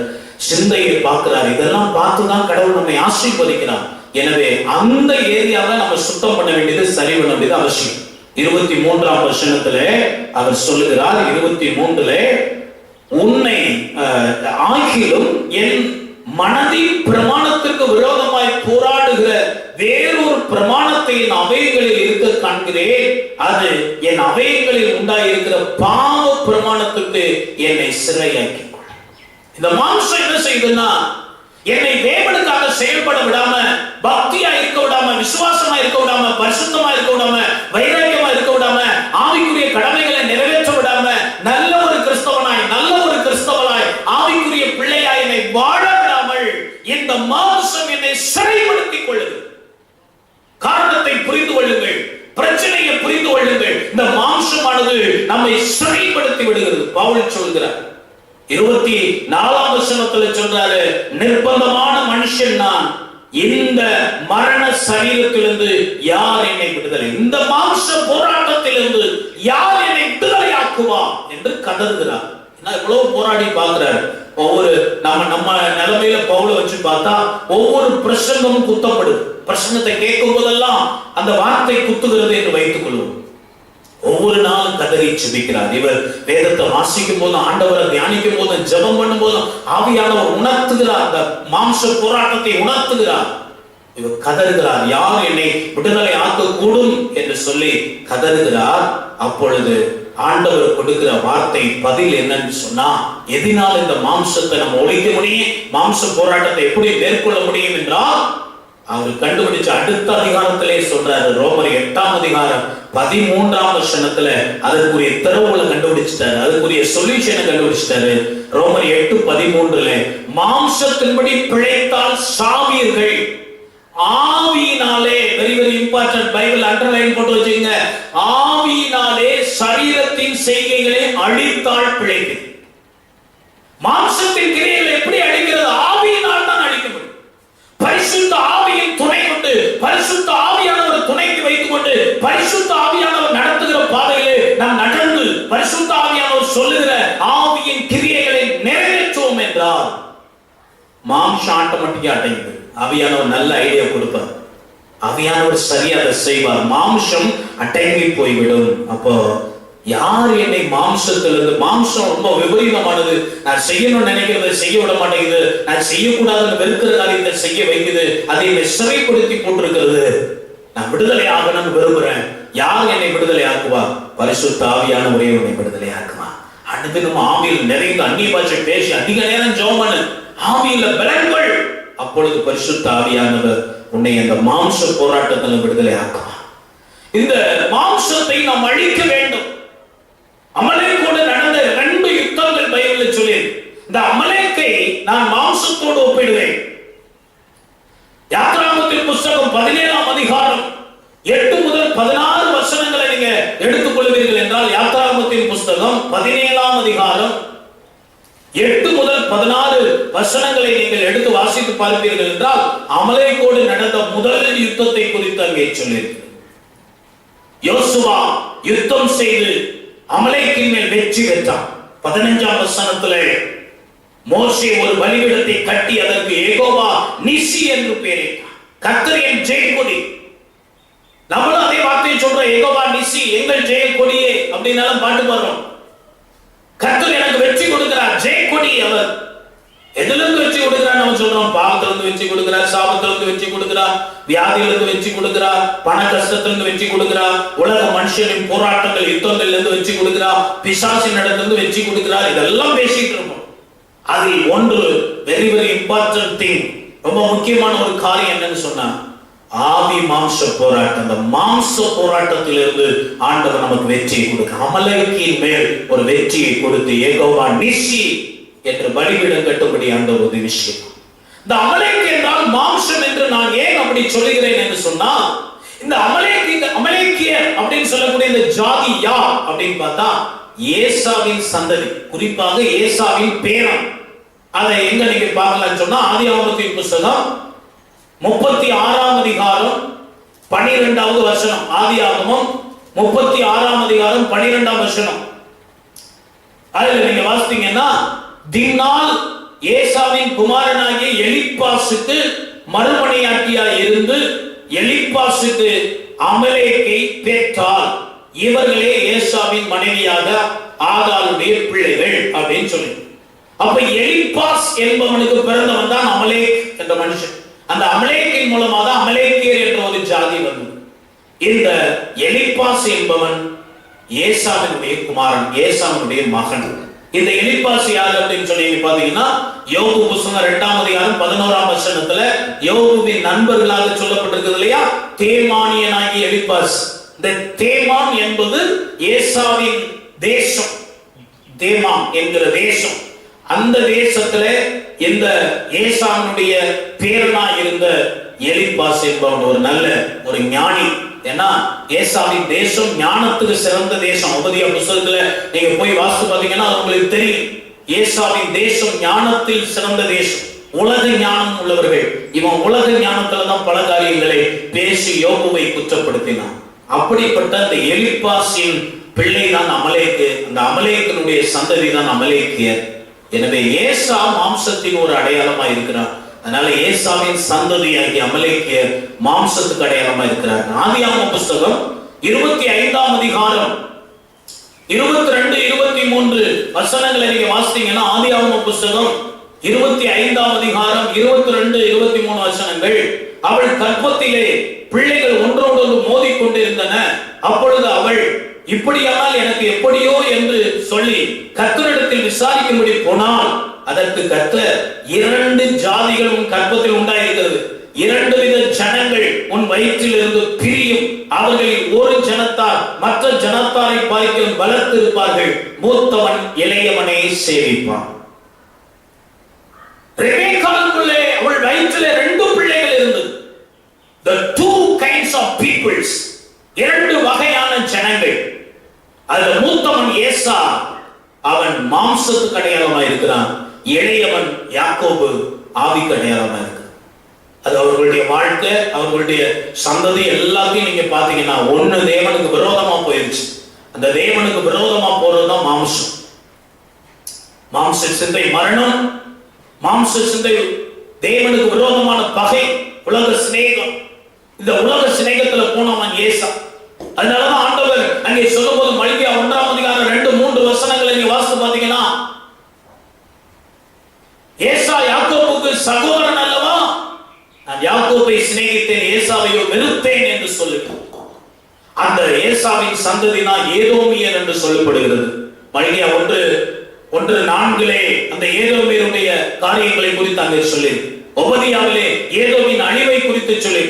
சிந்தையை பார்க்கிறார். இதெல்லாம் பார்த்துதான் கடவுள் நம்மை ஆசீர்வதிக்கிறார். எனவே அந்த ஏரியாவை நம்ம சுத்தம் பண்ண வேண்டியது, சரி பண்ண வேண்டியது அவசியம். 23ஆம் வசனத்துல அவர் சொல்லுகிறார், 23ல உன்னை ஆகிலும் என் மனதின் பிரமாணத்திற்கு விரோதமாய் போராடுகிற வேறொரு பிரமாணத்தை என் அவயங்களில் இருக்க காண்கிறேன். அது என் அவயங்களில் உண்டாயிருக்கிற பாவ பிரமாணத்துக்கு என்னை சிறையாக்கி. இந்த மாம்சம் என்ன செய்யுதுன்னா, என்னை தேவனுக்காக செயல்பட விடாம, பக்தியா இருக்க விடாம, விசுவாசமா இருக்க விடாம, பரிசுத்தமா இருக்க விடாம, வைராக்கியமா இருக்க விடாம, ஆவிக்குரிய கடமைகளை நிறைவேற்ற விடாம, நல்ல ஒரு கிறிஸ்தவனாய், நல்ல ஒரு கிறிஸ்தவனாய், ஆவிக்குரிய பிள்ளையாய் என்னை வாழ விடாமல் இந்த மாம்சம் என்னை சிறைப்படுத்திக் கொள்ளுது. காரணத்தை புரிந்து கொள்ளுங்கள், பிரச்சனையை புரிந்து கொள்ளுங்கள். இந்த மாம்சமானது நம்மை சிறைப்படுத்தி விடுகிறது. பவுல் சொல்கிறார் 24ஆம் வசனத்துல சொல்றாரு, நிர்பந்தமான மனுஷன் நான், இந்த மரண சரீரத்திலிருந்து யார் என்னை விடுதலை, இந்த மாம்ச போராட்டத்திலிருந்து யார் என்னை விடுதலை ஆக்குவா என்று கதறுகிறார். இவ்வளவு போராடி பார்க்கிறார். ஒவ்வொரு நம்ம நிலைமையில பவுலை வச்சு பார்த்தா ஒவ்வொரு பிரசங்கமும் குத்தப்படுது. பிரசங்கத்தை கேட்கும் போதெல்லாம் அந்த வார்த்தை குத்துகிறது என்று வைத்துக் கொள்வோம். ஒவ்வொரு நாளும் கதறி ஜெபிக்கிறார். இவர் வேதத்தை வாசிக்கும் போதும், ஆண்டவரை தியானிக்கும் போதும், ஜெபம் பண்ணும் போதும் ஆவியானவர் உணர்த்துகிறார், அந்த மாம்ச போராட்டத்தை உணர்த்துகிறார். இவர் கதறுகிறார், யார் என்னை விடுதலை ஆக்க கூடும் என்று சொல்லி கதறுகிறார். அப்பொழுது ஆண்டவர் கொடுக்கிற வார்த்தை பதில் என்னன்னு சொன்னா, எதினால் இந்த மாம்சத்தை நம்ம ஒழிக்க முடியும், மாம்ச போராட்டத்தை எப்படி மேற்கொள்ள முடியும் என்றால், அவர் கண்டுபிடிச்ச அடுத்த அதிகாரத்திலே சொல்றாரு. ரோமர் 8ஆம் அதிகாரம் 13ஆம் வசனத்துல அதற்குரிய திறவுகளை கண்டுபிடிச்சிட்டாரு, அதுக்குரிய சொல்யூஷனை கண்டுபிடிச்சிட்டாரு. ரோமர் 8:13 மாம்சத்தின்படி பிழைத்தால் சாவீர்கள், ஆவியினாலே, very very important, Bible underline போட்டு வச்சுங்க, ஆவியினாலே சரீரத்தின் செய்கைகளை அழித்தால் பிழைக்கு. மாம்சத்தின் கிரியைகளை எப்படி அழிக்கிறது? ஆவியினால் தான் அழிக்க முடியும். பரிசுத்த ஆவியின் துணை கொண்டு, பரிசுத்த ஆவியானவர் துணைக்கு வைத்துக் கொண்டு, பரிசுத்த ஆவியானவர் நடத்துகிற பாதையிலே நாம் நடந்து, பரிசுத்த ஆவியானவர் சொல்லுகிற ஆவியின் கிரியைகளை நிறைவேற்றுவோம் என்றால் மாம்சம் ஆட்டோமேட்டிக்கா அடங்குது. ஆவியானவர் நல்ல ஐடியா கொடுப்பார், ஆவியானவர் சரியா அதை செய்வார், மாம்சம் அடங்கி போய்விடும். அப்போ யார் என்னை மாம்சத்திலிருந்து, மாம்சம் ரொம்ப விபரீதமானது, நான் செய்யணும்னு நினைக்கிறத செய்ய விட மாட்டேங்குது, நான் செய்யக்கூடாதுன்னு வெறுக்கிற காரியத்தை செய்ய வைக்குது, அதை என்னை சிறைப்படுத்தி போட்டிருக்கிறது. நான் விடுதலை ஆகணும்னு விரும்புறேன். யார் என்னை விடுதலை ஆக்குவா? பரிசுத்த ஆவியானவரே என்னை விடுதலை ஆக்குவா. அடுத்து நம்ம ஆவியில் நிறைந்த அந்நிய பாஷை பேசி அதிக நேரம் ஜெபம் பண்ணு, ஆவியில பலன்கள், அப்பொழுது பரிசுத்த ஆவியானவர் உன்னை அந்த மாம்ச போராட்டத்தில் விடுதலை ஆக்குவா. இந்த மாம்சத்தை நாம் அழிக்க வேண்டும். அமலேக்கோடு நடந்த 2 யுத்தங்கள் பைபிளில் சொல்லி, இந்த அமலேக்கை நான் மாம்சத்தோடு ஒப்பிடுவேன். யாத்ராகமத்தின் புஸ்தகம் 17ஆம் அதிகாரம் 8 முதல் 16 வசனங்களை நீங்க எடுத்துக் கொள்வீர்கள் என்றால், யாத்ராகமத்தின் புஸ்தகம் 17ஆம் அதிகாரம் 8 முதல் 16 வசனங்களை நீங்கள் எடுத்து வாசித்து பார்ப்பீர்கள் என்றால், அமலேக்கோடு நடந்த முதல் யுத்தத்தை குறித்து அங்கே சொல்லியிருக்கிறது. யோசுவா யுத்தம் செய்து அமலேக்கின் மேல் வெற்றி பெற்றான். 15ஆம் வசனத்திலே மோசே ஒரு பலிபீடத்தை கட்டி அதற்கு யெகோவா நிசி என்று பெயரிட்டார். கர்த்தர் என் ஜெயக்கொடி. நம்மளும் அதே வார்த்தையை சொல்றோம், யெகோவா நிசி, எங்கள் ஜெயக்கொடியே அப்படின்னாலும் பாட்டு பாடுறோம். கர்த்தர் எனக்கு வெற்றி கொடுக்கிறார், ஜெயக்கொடி அவர். எதிலிருந்து வெற்றி கொடுக்கிறார் நம்ம சொல்றோம்? பாவத்திலிருந்து வெற்றி கொடுக்கிறார், சாபத்திலிருந்து வெற்றி கொடுக்கிறார், வியாதியிலிருந்து வெற்றி கொடுக்கிறார், பண கஷ்டத்திலிருந்து வெற்றி கொடுக்கிறார், உலக மனுஷனின் போராட்டங்கள் யுத்தங்கள்ல இருந்து வெற்றி கொடுக்கிறார், பிசாசின் இடத்திலிருந்து வெற்றி கொடுக்கிறார். இதெல்லாம் பேசிட்டு இருக்கோம். அதில் ஒன்று வெரி வெரி இம்பார்ட்டன்ட் திங், ரொம்ப முக்கியமான ஒரு காரியம் என்னன்னு சொன்னா, ஆவி மாம்ச போராட்டம். அந்த மாம்ச போராட்டத்திலிருந்து ஆண்டவர் நமக்கு வெற்றியை கொடுக்க, அமலேக்கின் மேல் ஒரு வெற்றியை கொடுத்து யெகோவா நிசி என்று பலிபீடம் கட்டும்படி ஆண்டவர் உதவி செய்தார். இந்த அமலேக் என்றால் மாம்சம் என்று நான் ஏன் அப்படி சொல்லுகிறேன் என்று சொன்னா, இந்த அமலேக்கியர் அப்படின்னு சொல்லக்கூடிய இந்த ஜாதி யார் அப்படின்னு பார்த்தா ஏசாவின் சந்ததி, குறிப்பாக ஏசாவின் பேரன். அதை எங்க நீங்க பார்க்கலாம் சொன்னா ஆதியாகமத்தின் புஸ்தகம் 36ஆம் அதிகாரம் 12வது வசனம். ஆதியாகமம் 36ஆம் அதிகாரம் 12ஆம் வசனம். அதுல நீங்க வாசித்தீங்கன்னா, திம்னாள் ஏசாவின் குமாரனாகிய எலிப்பாசுக்கு மறுமனையாட்டியாய் இருந்து எலிப்பாசுக்கு அமலேக்கை பெற்றாள். இவர்களே ஏசாவின் மனைவியாக ஆகாளுடைய பிள்ளைகள் அப்படின்னு சொல்லி. அப்ப எலிப்பாஸ் என்பவனுக்கு பிறந்தவன் தான் அமலேக் என்ற மனுஷன். அந்த அமலேக்கின் மூலமாக அமலேக்கியர் என்ற ஒரு ஜாதி வந்தது. இந்த எலிப்பாஸ் என்பவன் ஏசாவினுடைய குமாரன், ஏசாவினுடைய மகன். இந்த எலிப்பாஸ் யார் அப்படின்னு சொல்லி பாத்தீங்கன்னா, யோபு புத்தகம் 2ஆம் அதிகாரம் 11ஆம் வசனத்துல யோபுவின் நண்பர்களாக சொல்லப்பட்டிருக்கிறது இல்லையா, தேமானியனாகிய எலிப்பாஸ். இந்த தேமான் என்பது ஏசாவின் தேசம், தேமான் என்கிற தேசம். அந்த தேசத்துல இந்த ஏசாவினுடைய பேரனா இருந்த எலிப்பாஸ் என்பவன் ஒரு நல்ல ஒரு ஞானி. ஏன்னா ஏசாவின் தேசம் ஞானத்துக்கு சிறந்த தேசம். உபதியா புத்தகத்துல நீங்க போய் வாசித்து பாத்தீங்கன்னா உங்களுக்கு தெரியும், ஏசாவின் தேசம் ஞானத்தில் சிறந்த தேசம், உலக ஞானம் உள்ளவர்கள். இவன் உலக ஞானத்துலதான் பல காரியங்களை பேசி யோபுவை குற்றப்படுத்தினான். அப்படிப்பட்ட அந்த எலிப்பாசின் பிள்ளை தான் அமலேக்கு. அந்த அமலேக்கனுடைய சந்ததி தான் அமலேக்கியர். எனவே ஏசா மாம்சத்தின் ஒரு அடையாளமா இருக்கிறார். அதனால ஏசாவின் சந்ததியாகிய அமலேக்கியர் மாம்சத்துக்கு அடையாளமா இருக்கிறார். ஆதியாகமம் புஸ்தகம் 25ஆம் அதிகாரம் 22, 23 வசனங்களை நீங்க வாசித்தீங்கன்னா, ஆதியாகமம் புஸ்தகம் 25ஆம் அதிகாரம் 22, 23 வசனங்கள். அவள் கர்ப்பத்திலே பிள்ளைகள் ஒன்றோடு மோதி கொண்டிருந்தன. அப்பொழுது அவள், இப்படியானால் எனக்கு எப்படியோ என்று சொல்லி கர்த்தரிடத்தில் விசாரிக்கும்படி போனால், அதற்கு கர்த்தர், 2 ஜாதிகள் உன் கர்ப்பத்தில் உண்டாயிருக்கிறது, 2 வித ஜனங்கள் உன் வயிற்றில் இருந்து பிரியும், அவர்களில் ஒரு ஜனத்தார் மற்ற ஜனத்தாரை பார்க்க பலத்து இருப்பார்கள், மூத்தவன் இளையவனை சேவிப்பான். ரெபெக்காவுக்குள்ளே அவள் வயிற்றிலே 2 பிள்ளைகள் இருந்தது. The 2 kinds of peoples, 2 வகையான ஜனங்கள். அதுல மூத்தவன் ஏசா, அவன் மாம்சத்துக்கு அடையாளமா இருக்கிறான். இளையவன் யாக்கோபு ஆவிக்கு அடையாளமா இருக்கு. அது அவர்களுடைய வாழ்க்கை, அவர்களுடைய சந்ததி எல்லாத்தையும் நீங்க பாத்தீங்கன்னா, ஒண்ணு தேவனுக்கு விரோதமா போயிருச்சு. அந்த தேவனுக்கு விரோதமா போறதுதான் மாம்சம். மாம்ச சிந்தை மரணம், மாம்ச சிந்தை தேவனுக்கு விரோதமான பகை, உலக சிநேகம். இந்த உலக சிநேகத்துல போனவன் ஏசா. அதனாலதான் ஆண்டவர் அங்கே சொல்லும் போது மல்கியா 1ஆம் அதிகாரம் 2, 3 வசனங்களை நீங்க வாசித்து பாத்தீங்கன்னா, ஏசா யாக்கோபுக்கு சகோதரன் அல்லவா, நான் யாக்கோபை சிநேகித்தேன் ஏசாவையோ வெறுத்தேன் என்று சொல்லுகிறார். அந்த ஏசாவின் சந்ததி தான் ஏதோமியர் என்று சொல்லப்படுகிறது. மல்கியா 1:4 அந்த ஏதோமியருடைய காரியங்களை குறித்து அங்கே சொல்லி, உபதியாவிலே ஏதோமின் அழிவை குறித்து சொல்லி,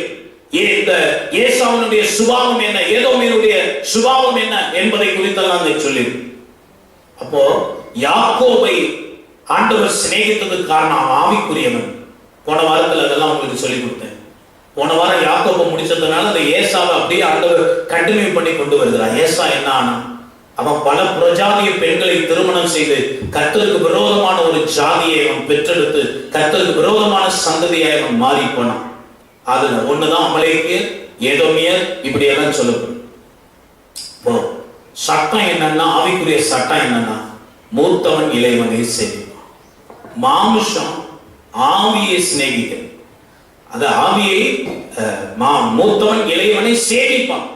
இந்த ஏசாவினுடைய சுபாவம் என்ன, ஏதோமியருடைய சுபாவம் என்ன என்பதை குறித்தெல்லாம் அங்கே சொல்லி. அப்போ யாக்கோபை ஆண்டவர் சிநேகித்ததுக்கு காரணம் ஆவிக்குரியவன். போன வாரத்தில் அதெல்லாம் உங்களுக்கு சொல்லி கொடுத்தேன். போன வாரம் யாக்கோபை முடிச்சதுனால அந்த ஏசாவை அப்படியே ஆண்டவர் கண்டினியூ பண்ணி கொண்டு வருகிறார். ஏசா என்ன ஆனா, அவன் பல பிரஜாதிய பெண்களை திருமணம் செய்து கர்த்தருக்கு விரோதமான ஒரு ஜாதியை அவன் பெற்றெடுத்து கர்த்தருக்கு விரோதமான சந்ததியை அவன் மாறி போனான். அதுல ஒண்ணுதான் அமலேக்கு, ஏதோமியர், இப்படி எல்லாம் சொல்லப்படும். சட்டம் என்னன்னா, ஆவிக்குரிய சட்டம் என்னன்னா, மூத்தவன் இளையவனை சேவிப்பான். மாமிசம் ஆவியை சிநேகிக்கிறது. அது ஆவியை, மூத்தவன் இளையவனை சேவிப்பான்.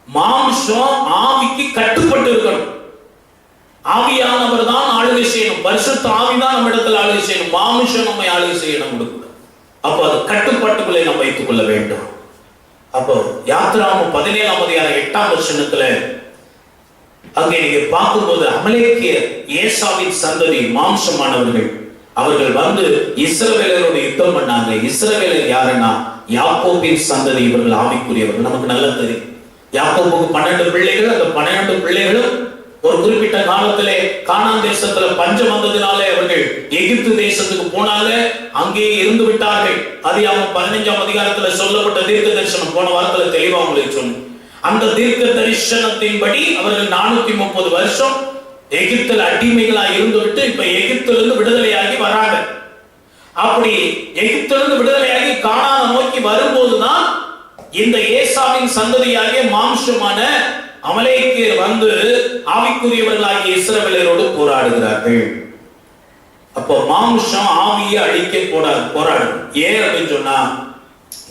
மாம்சம் ஆவிக்கு கட்டுப்பட்டு இருக்கணும். ஆவியானவர் தான் ஆளுகை செய்யணும். பரிசுத்த ஆவிதான் நம்ம இடத்துல ஆளுகை செய்யணும். மாம்சம் நம்மை ஆளுகை செய்யணும் கொடுக்கணும். அப்போ அது கட்டுப்பாட்டுக்குள்ளே நம்ம வைத்துக் கொள்ள வேண்டும். அப்போ யாத்திராகமம் 17ஆம் அதிகாரம் 8ஆம் வசனத்துல அங்கே நீங்க பார்க்கும்போது அமலேக்கியர் ஏசாவின் சந்ததி மாம்சமானவர்கள். அவர்கள் வந்து இஸ்ரவேலரோடு யுத்தம் பண்ணாங்க. இஸ்ரவேலர் யாருன்னா யாக்கோபின் சந்ததி. இவர்கள் ஆவிக்குரியவர்கள். நமக்கு நல்லா தெரியும். யாக்கோபுக்கு 12 பிள்ளைகள். அந்த 12 பிள்ளைகளும் ஒரு குறிப்பிட்ட காலத்திலே கானான் தேசத்துல பஞ்சம் வந்ததினாலே அவர்கள் எகிப்து தேசத்துக்கு போனாங்க, அங்கேயே இருந்து விட்டார்கள். ஆதியாகமம் 15ஆம் அதிகாரத்துல சொல்லப்பட்ட தீர்க்க தரிசனம் போன வாரத்துல தெளிவா உங்களுக்கு சொன்னேன். அந்த தீர்க்க தரிசனத்தின்படி அவர்கள் 430 வருஷம் எகிப்தில் அடிமைகளாக இருந்துவிட்டு இப்ப எகிப்திலிருந்து விடுதலையாகி வராங்க. அப்படி எகிப்திலிருந்து விடுதலையாகி கானானை நோக்கி வரும்போதுதான் இந்த ஏசாவின் சந்ததியாகிய மாம்சமான அமலேக்கியர் வந்து ஆவிக்குரியவர்களாகிய இஸ்ரவேலரோடு போராடுகிறார்கள். அப்போ மாம்சம் ஆவியை அழிக்க போராடும். ஏன் அப்படின்னு சொன்னா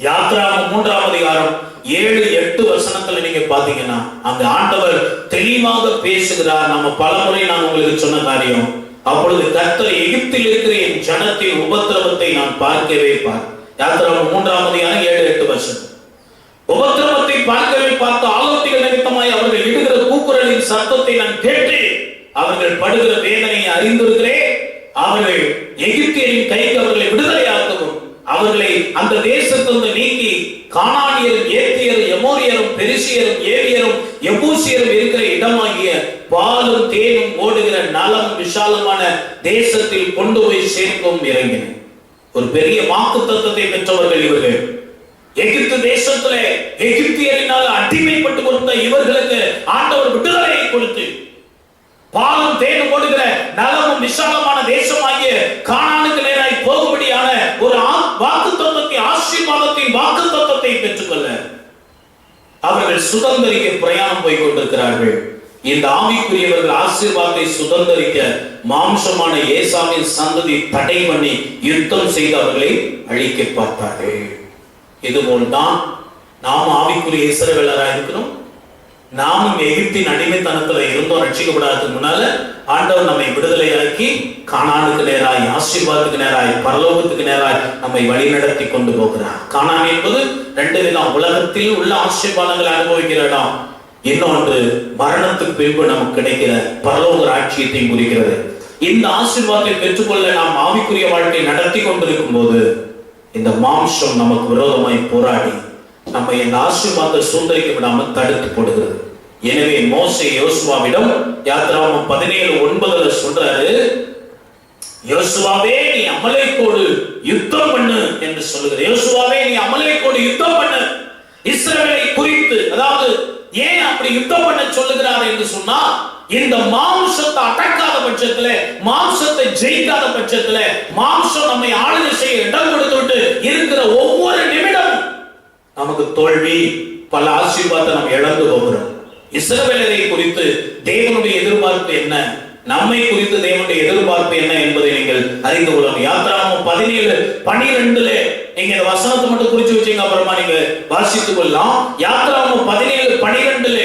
யாத்திராகமம் 3ஆம் அதிகாரம் 7-8 வசனத்துல நீங்க பாத்தீங்கன்னா அங்க ஆண்டவர் தெளிவாக பேசுகிறார். நம்ம பலமுறை நான் உங்களுக்கு சொன்ன காரியம், அப்பொழுது கர்த்தர் எகிப்தில் இருக்கிற என் ஜனத்தின் உபத்திரவத்தை நான் பார்க்கவே யாத்திராகமம் 3ஆம் அதிகாரம் 7-8 வசனம். உபத்திரவத்தை பார்க்கவே பார்த்து ஆலோசனைகள் நிமித்தமாய் அவர்கள் இடுகிற கூக்குரலின் சத்தத்தை நான் கேட்டு அவர்கள் படுகிற வேதனையை அறிந்திருக்கிறேன். அவர்கள் எகிப்தியரின் கைக்கு அவர்களை விடுதலையாக்கவும் அவர்களை அந்த தேசத்திலிருந்து நீக்கி கானானியரும் ஏத்தியரும் எமோரியரும் பெரிசியரும் ஏவியரும் எபூசியரும் இருக்கிற இடமாகிய பாலும் தேனும் ஓடுகிற நலம் விசாலமான தேசத்தில் கொண்டு போய் சேர்க்கவும் இறங்கினர். ஒரு பெரிய வாக்குத்தத்தத்தை பெற்றவர்கள் இவர்கள். எகிப்து தேசத்திலே எகிப்தியரினால் அடிமைப்பட்டு கொண்ட இவர்களுக்கு ஆண்டவர் விடுதலையை கொடுத்து பாலும் தேனும் ஓடுகிற நலமும் விசாலமான தேசமாகிய கானானுக்கு நேராய் போகும்படியான ஒரு வாக்குத்தத்தத்தை, ஆசீர்வாதத்தின் வாக்குத்தத்தத்தை பெற்றுக்கொள்ள அவர்கள் சுதந்திரிக்க பிரயாணம் போய் கொண்டிருக்கிறார்கள். இந்த ஆவிக்குரியவர்கள் ஆசீர்வாதத்தை சுதந்திரிக்க மாம்சமான ஏசாவின் சந்ததி தடை பண்ணி யுத்தம் செய்து அவர்களை அழிக்க பார்த்தார்கள். இதுபோல்தான் நாம் ஆவிக்குரிய இஸ்ரவேலராக இருக்கிறோம். நாமும் எகிப்தின் அடிமைத்தனத்துல இருந்தோம். ரட்சிக்கப்படாததுக்கு முன்னால ஆண்டவர் நம்மை விடுதலையாக்கி கானானுக்கு நேராய், ஆசீர்வாதத்துக்கு நேராய், பரலோகத்துக்கு நேராய் நம்மை வழிநடத்தி கொண்டு போகிறார். கானான் என்பது 2 விதம். உலகத்தில் உள்ள ஆசீர்வாதங்களை அனுபவிக்கிற இடம், இன்னொன்று மரணத்துக்கு பின்பு நமக்கு கிடைக்கிற பரலோக ராட்சியத்தை குறிக்கிறது. இந்த ஆசீர்வாதத்தை பெற்றுக்கொள்ள நாம் ஆவிக்குரிய வாழ்க்கை நடத்தி கொண்டிருக்கும் போது இந்த மாம்சம் நமக்கு விரோதமாய் போராடி நம்ம இந்த ஆசீர்வாதத்தை சுதந்திரிக்க விடாமல் தடுத்து போடுகிறது. எனவே மோசே யோசுவாவிடம் யாத்திராகமம் 17:9 சொல்றாரு, யோசுவாவே நீ அமலேக்கோடு யுத்தம் பண்ணு என்று சொல்லுகிறார். யோசுவாவே நீ அமலேக்கோடு யுத்தம் பண்ணு. இஸ்ரவேலை குறித்து, அதாவது ஏன் அப்படி யுத்தம் பண்ண சொல்லுகிறார் என்று சொன்னா, இந்த மாம்சத்தை அடக்காத பட்சத்துல, மாம்சத்தை ஜெயிக்காத பட்சத்துல, மாம்சம் நம்மை ஆளுகை செய்ய இடம் கொடுத்து விட்டு இருக்கிற ஒவ்வொரு நிமிடம் நமக்கு தோல்வி, பல ஆசீர்வாதத்தை நம்ம இழந்து போகிறோம். இஸ்ரவேலரை குறித்து தேவனுடைய எதிர்பார்ப்பு என்ன, நம்மை குறித்து தேவனுடைய எதிர்பார்ப்பு என்ன என்பதை நீங்கள் அறிந்து கொள்ளணும். யாத்திராகமம் 17:12 நீங்க இந்த வசனத்தை மட்டும் குறிச்சு வச்சீங்க, அப்புறமா நீங்க வாசித்துக் கொள்ளலாம். யாத்திராகமம் 17:12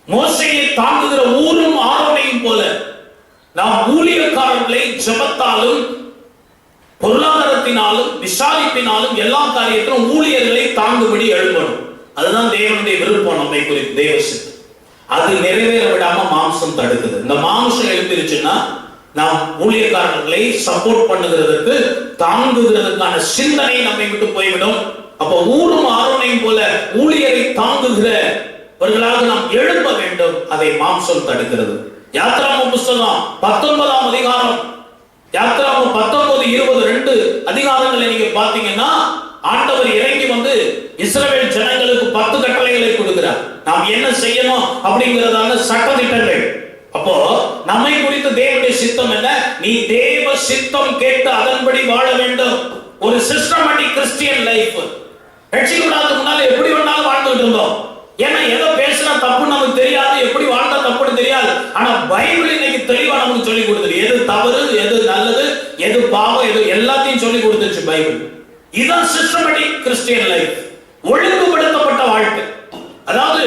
மோசேயை தாங்குகிற ஊரும் ஆரோனையும் போல நாம் ஊழியக்காரர்களை ஜெபத்தாலும் பொருளாதாரத்தினாலும் விசாரிப்பினாலும் எல்லா காரியத்திலும் ஊழியர்களை தாங்கும்படி எழுப்பணும். அதுதான் தேவனுடைய விருப்பம் நம்மை குறித்து, தேவ சித்தம். அது நிறைவேற விடாம மாம்சம் தடுக்குது. இந்த மாம்சம் எழுப்பிருச்சுன்னா நாம் ஊழியக்காரர்களை சப்போர்ட் பண்ணுகிறதுக்கு, தாங்குகிறதுக்கான சிந்தனை நம்மை விட்டு போய்விடும். அப்ப ஊரும் ஆரோனையும் போல ஊழியரை தாங்குகிறவர்களாக நாம் எழுப்ப வேண்டும். அதை மாம்சம் தடுக்கிறது. யாத்திராகமம் புத்தகம் 19ஆம் அதிகாரம், யாத்திராகமம் 19-22 அதிகாரங்களை நீங்க பாத்தீங்கன்னா ஆண்டவர் இறங்கி வந்து இஸ்ரவேல் ஜனங்களுக்கு 10 கட்டளைகளை கொடுக்கிறார். நாம் என்ன செய்யணும் அப்படிங்கறதான சட்ட திட்டங்கள். அப்போ நம்மை குறித்து தேவனுடைய சித்தம் என்ன? நீ தேவ சித்தம் கேட்டு அதன்படி வாழ வேண்டும். ஒரு சிஸ்டமேட்டிக் கிறிஸ்டியன் லைஃப். ரட்சிக்கப்படாததுக்கு முன்னால எப்படி வேணாலும் வாழ்ந்துட்டு இருந்தோம். ஏன்னா எதை பேசினா தப்பு நமக்கு தெரியாது, எப்படி வாழ்ந்தா தப்புன்னு தெரியாது. ஆனா பைபிள் இன்னைக்கு தெளிவா நமக்கு சொல்லி கொடுத்துரு, எது தவறு, எது நல்லது, எது பாவம், எது எல்லாத்தையும் சொல்லி கொடுத்துச்சு பைபிள். இதுதான் சிஸ்டமேட்டிக் கிறிஸ்டியன் லைஃப், ஒழுங்குபடுத்தப்பட்ட வாழ்க்கை. அதாவது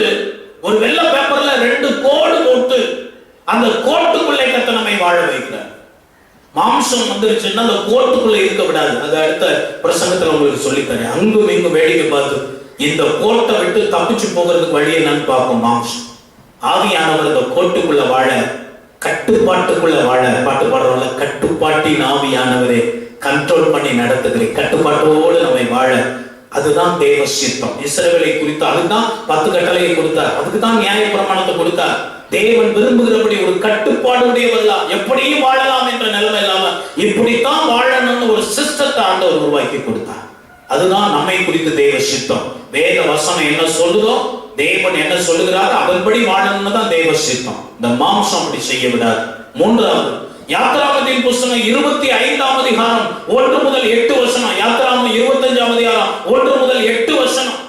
ஒரு வெள்ளை பேப்பர்ல 2 கோடு போட்டு அந்த கோட்டுக்குள்ளே கத்த நம்மை வாழ வைக்கிறார். மாம்சம் வந்துருச்சுன்னா அந்த கோட்டுக்குள்ள இருக்க விடாது. அது அடுத்த பிரசங்கத்துல உங்களுக்கு சொல்லித்தரேன். அங்கும் இங்கும் வேடிக்கை பார்த்து இந்த கோட்டை விட்டு தப்பிச்சு போகிறதுக்கு வழி என்னன்னு பார்ப்போம். மாம்சம். ஆவியானவர் இந்த கோட்டுக்குள்ள வாழ, கட்டுப்பாட்டுக்குள்ள வாழ, பாட்டு பாடுறவங்கள கட்டுப்பாட்டின் ஆவியானவரே கண்ட்ரோல் பண்ணி நடத்துகிறேன், கட்டுப்பாட்டோடு நம்மை வாழ. அதுதான் தேவ சித்தம். இஸ்ரவேலை குறித்து அதுதான் 10 கட்டளையை கொடுத்தார். அதுக்குதான் நியாய பிரமாணத்தை கொடுத்தார். தேவன் விரும்புகிறபடி ஒரு கட்டுப்பாடு உடையவர்களா எப்படியும் வாழலாம் என்ற நிலைமை இல்லாம இப்படித்தான் வாழணும்னு ஒரு சிஸ்டத்தை ஆண்டவர் உருவாக்கி கொடுத்தார். அதுதான் நம்மை குறித்து தேவ சித்தம். வேத வசனம் என்ன சொல்லுதோ, தேவன் என்ன சொல்லுகிறாரோ அதன்படி வாழணும்னு தான் தேவ சித்தம். இந்த மாம்சம் அப்படி செய்ய விடாது. மூன்றாவது, யாத்திராகமத்தின் புஸ்தகம் 25ஆம் அதிகாரம் 1 முதல் 8 வசனம். யாத்திராகமம் 25ஆம் அதிகாரம் 1 முதல் 8 வசனம்.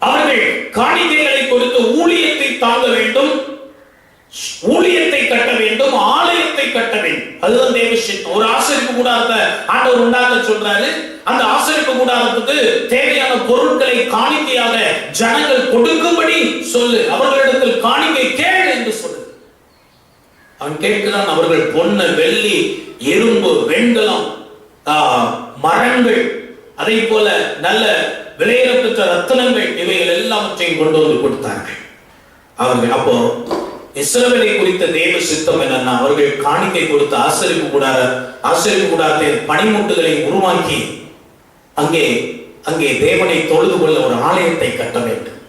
அவர்கள் காணிக்கைகளை கொடுத்து ஊழியத்தை தாங்க வேண்டும், ஊழியத்தை கட்ட வேண்டும், ஆலயத்தை கட்ட வேண்டும். அதுதான் தேவ சித்தம். ஒரு ஆசரிப்பு கூடாரத்தை ஆண்டவர் உண்டாக்க சொல்றாரு. அந்த ஆசரிப்பு கூடாரத்துக்கு தேவையான பொருட்களை காணிக்கையாக ஜனங்கள் கொடுக்கும்படி சொல்லு, அவர்களிடத்தில் காணிக்கை கேள் என்று சொல்லு. அவன் கேட்கிறான். அவர்கள் பொன்னு, வெள்ளி, இரும்பு, வெண்கலம், மரங்கள், அதே போல நல்ல விலையேறப்பெற்ற ரத்தினங்கள், இவைகள் எல்லாவற்றையும் கொண்டு வந்து கொடுத்தார்கள். அவர்கள் அப்போ இஸ்ரவேலை குறித்த தேவ சித்தம் என்னன்னா, அவர்கள் காணிக்கை கொடுத்து ஆசரிப்பு கூடாரத்தை பனிமுட்டுகளை உருவாக்கி அங்கே தேவனை தொழுது கொள்ள ஒரு ஆலயத்தை கட்ட வேண்டும்.